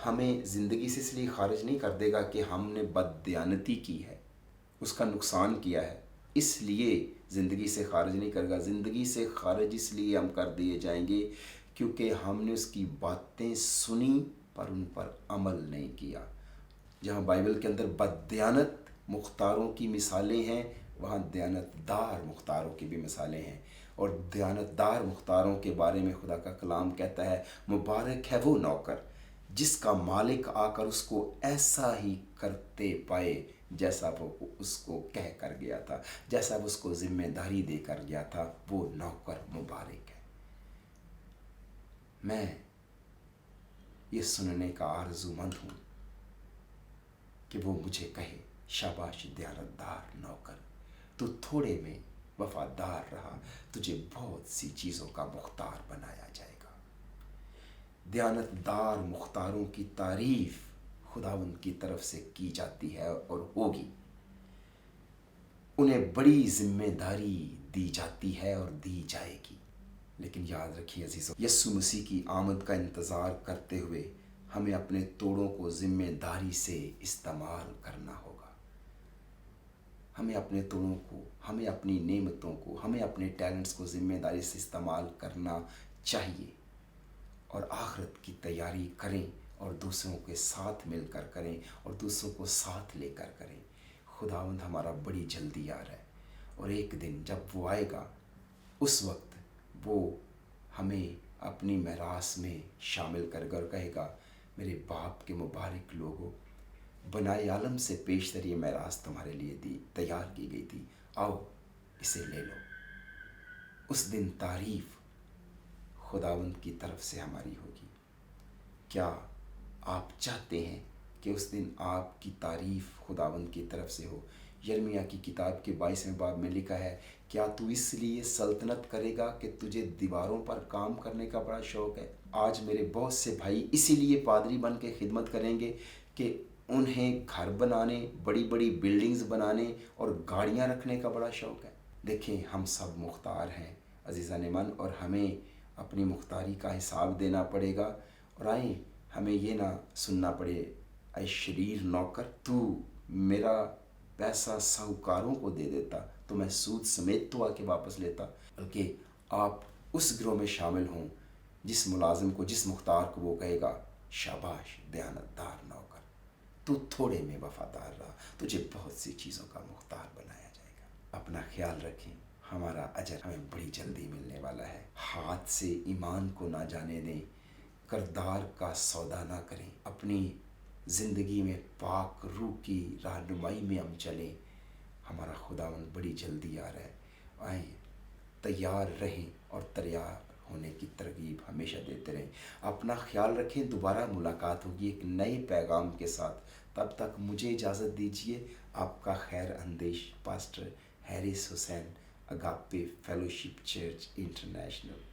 हमें ज़िंदगी से इसलिए खारिज नहीं कर देगा कि हमने बददियानती की है, उसका नुकसान किया है, इसलिए ज़िंदगी से खारिज नहीं करेगा। ज़िंदगी से खारिज इसलिए हम कर दिए जाएंगे क्योंकि हमने उसकी बातें सुनी पर उन पर अमल नहीं किया। जहाँ बाइबल के अंदर बददियानत मुख्तारों की मिसालें हैं, वहाँ दयानतदार मुख्तारों की भी मिसालें हैं। और दयानतदार मुख्तारों के बारे में खुदा का कलाम कहता है, मुबारक है वो नौकर जिसका मालिक आकर उसको ऐसा ही करते पाए जैसा वो उसको कह कर गया था, जैसा वो उसको जिम्मेदारी देकर गया था। वो नौकर मुबारक है। मैं ये सुनने का आरज़ूमंद हूँ कि वो मुझे कहे, शाबाश दयानतदार नौकर, तू थोड़े में वफादार रहा, तुझे बहुत सी चीज़ों का मुख्तार बनाया जाएगा। दयानतदार मुख्तारों की तारीफ़ खुदावंद की तरफ से की जाती है और होगी। उन्हें बड़ी जिम्मेदारी दी जाती है और दी जाएगी। लेकिन याद रखिए अजीज़ों, यीशु मसीह की आमद का इंतज़ार करते हुए हमें अपने तोड़ों को जिम्मेदारी से इस्तेमाल करना होगा। हमें अपने तोड़ों को, हमें अपनी नेमतों को, हमें अपने टैलेंट्स को ज़िम्मेदारी से इस्तेमाल करना चाहिए और आखिरत की तैयारी करें और दूसरों के साथ मिलकर करें और दूसरों को साथ लेकर करें। खुदावंद हमारा बड़ी जल्दी आ रहा है और एक दिन जब वो आएगा उस वक्त वो हमें अपनी मेरास में शामिल कर कर कहेगा, मेरे बाप के मुबारक लोगों, बनाए आलम से पेशतर ये मेरास तुम्हारे लिए दी तैयार की गई थी, आओ इसे ले लो। उस दिन तारीफ़ खुदावंद की तरफ से हमारी होगी। क्या आप चाहते हैं कि उस दिन आपकी तारीफ़ खुदावंद की तरफ से हो? यिर्मयाह की किताब के 22वें बाब में लिखा है, क्या तू इसलिए सल्तनत करेगा कि तुझे दीवारों पर काम करने का बड़ा शौक़ है? आज मेरे बहुत से भाई इसीलिए पादरी बन के खिदमत करेंगे कि उन्हें घर बनाने, बड़ी बड़ी बिल्डिंग्स बनाने और गाड़ियाँ रखने का बड़ा शौक़ है। देखें, हम सब मुख्तार हैं अज़ीज़ान मन, और हमें अपनी मुख्तारी का हिसाब देना पड़ेगा। और आए हमें ये ना सुनना पड़े, ऐ शरीर नौकर, तू मेरा पैसा साहूकारों को दे देता तो मैं सूद समेत तो आके वापस लेता। बल्कि आप उस गिरोह में शामिल हों जिस मुलाजिम को, जिस मुख्तार को वो कहेगा, शाबाश दयानतदार नौकर, तू थोड़े में वफादार रहा, तुझे बहुत सी चीज़ों का मुख्तार बनाया जाएगा। अपना ख्याल रखें, हमारा अजर हमें बड़ी जल्दी मिलने वाला है। हाथ से ईमान को ना जाने दें, करदार का सौदा ना करें, अपनी ज़िंदगी में पाक रूह की रहनुमाई में हम चलें। हमारा खुदावंद बड़ी जल्दी आ रहा है। आए तैयार रहें और तैयार होने की तरगीब हमेशा देते रहें। अपना ख्याल रखें, दोबारा मुलाकात होगी एक नए पैगाम के साथ। तब तक मुझे इजाज़त दीजिए। आपका खैर अंदेश pastor Harris Hussain, Agape fellowship church international.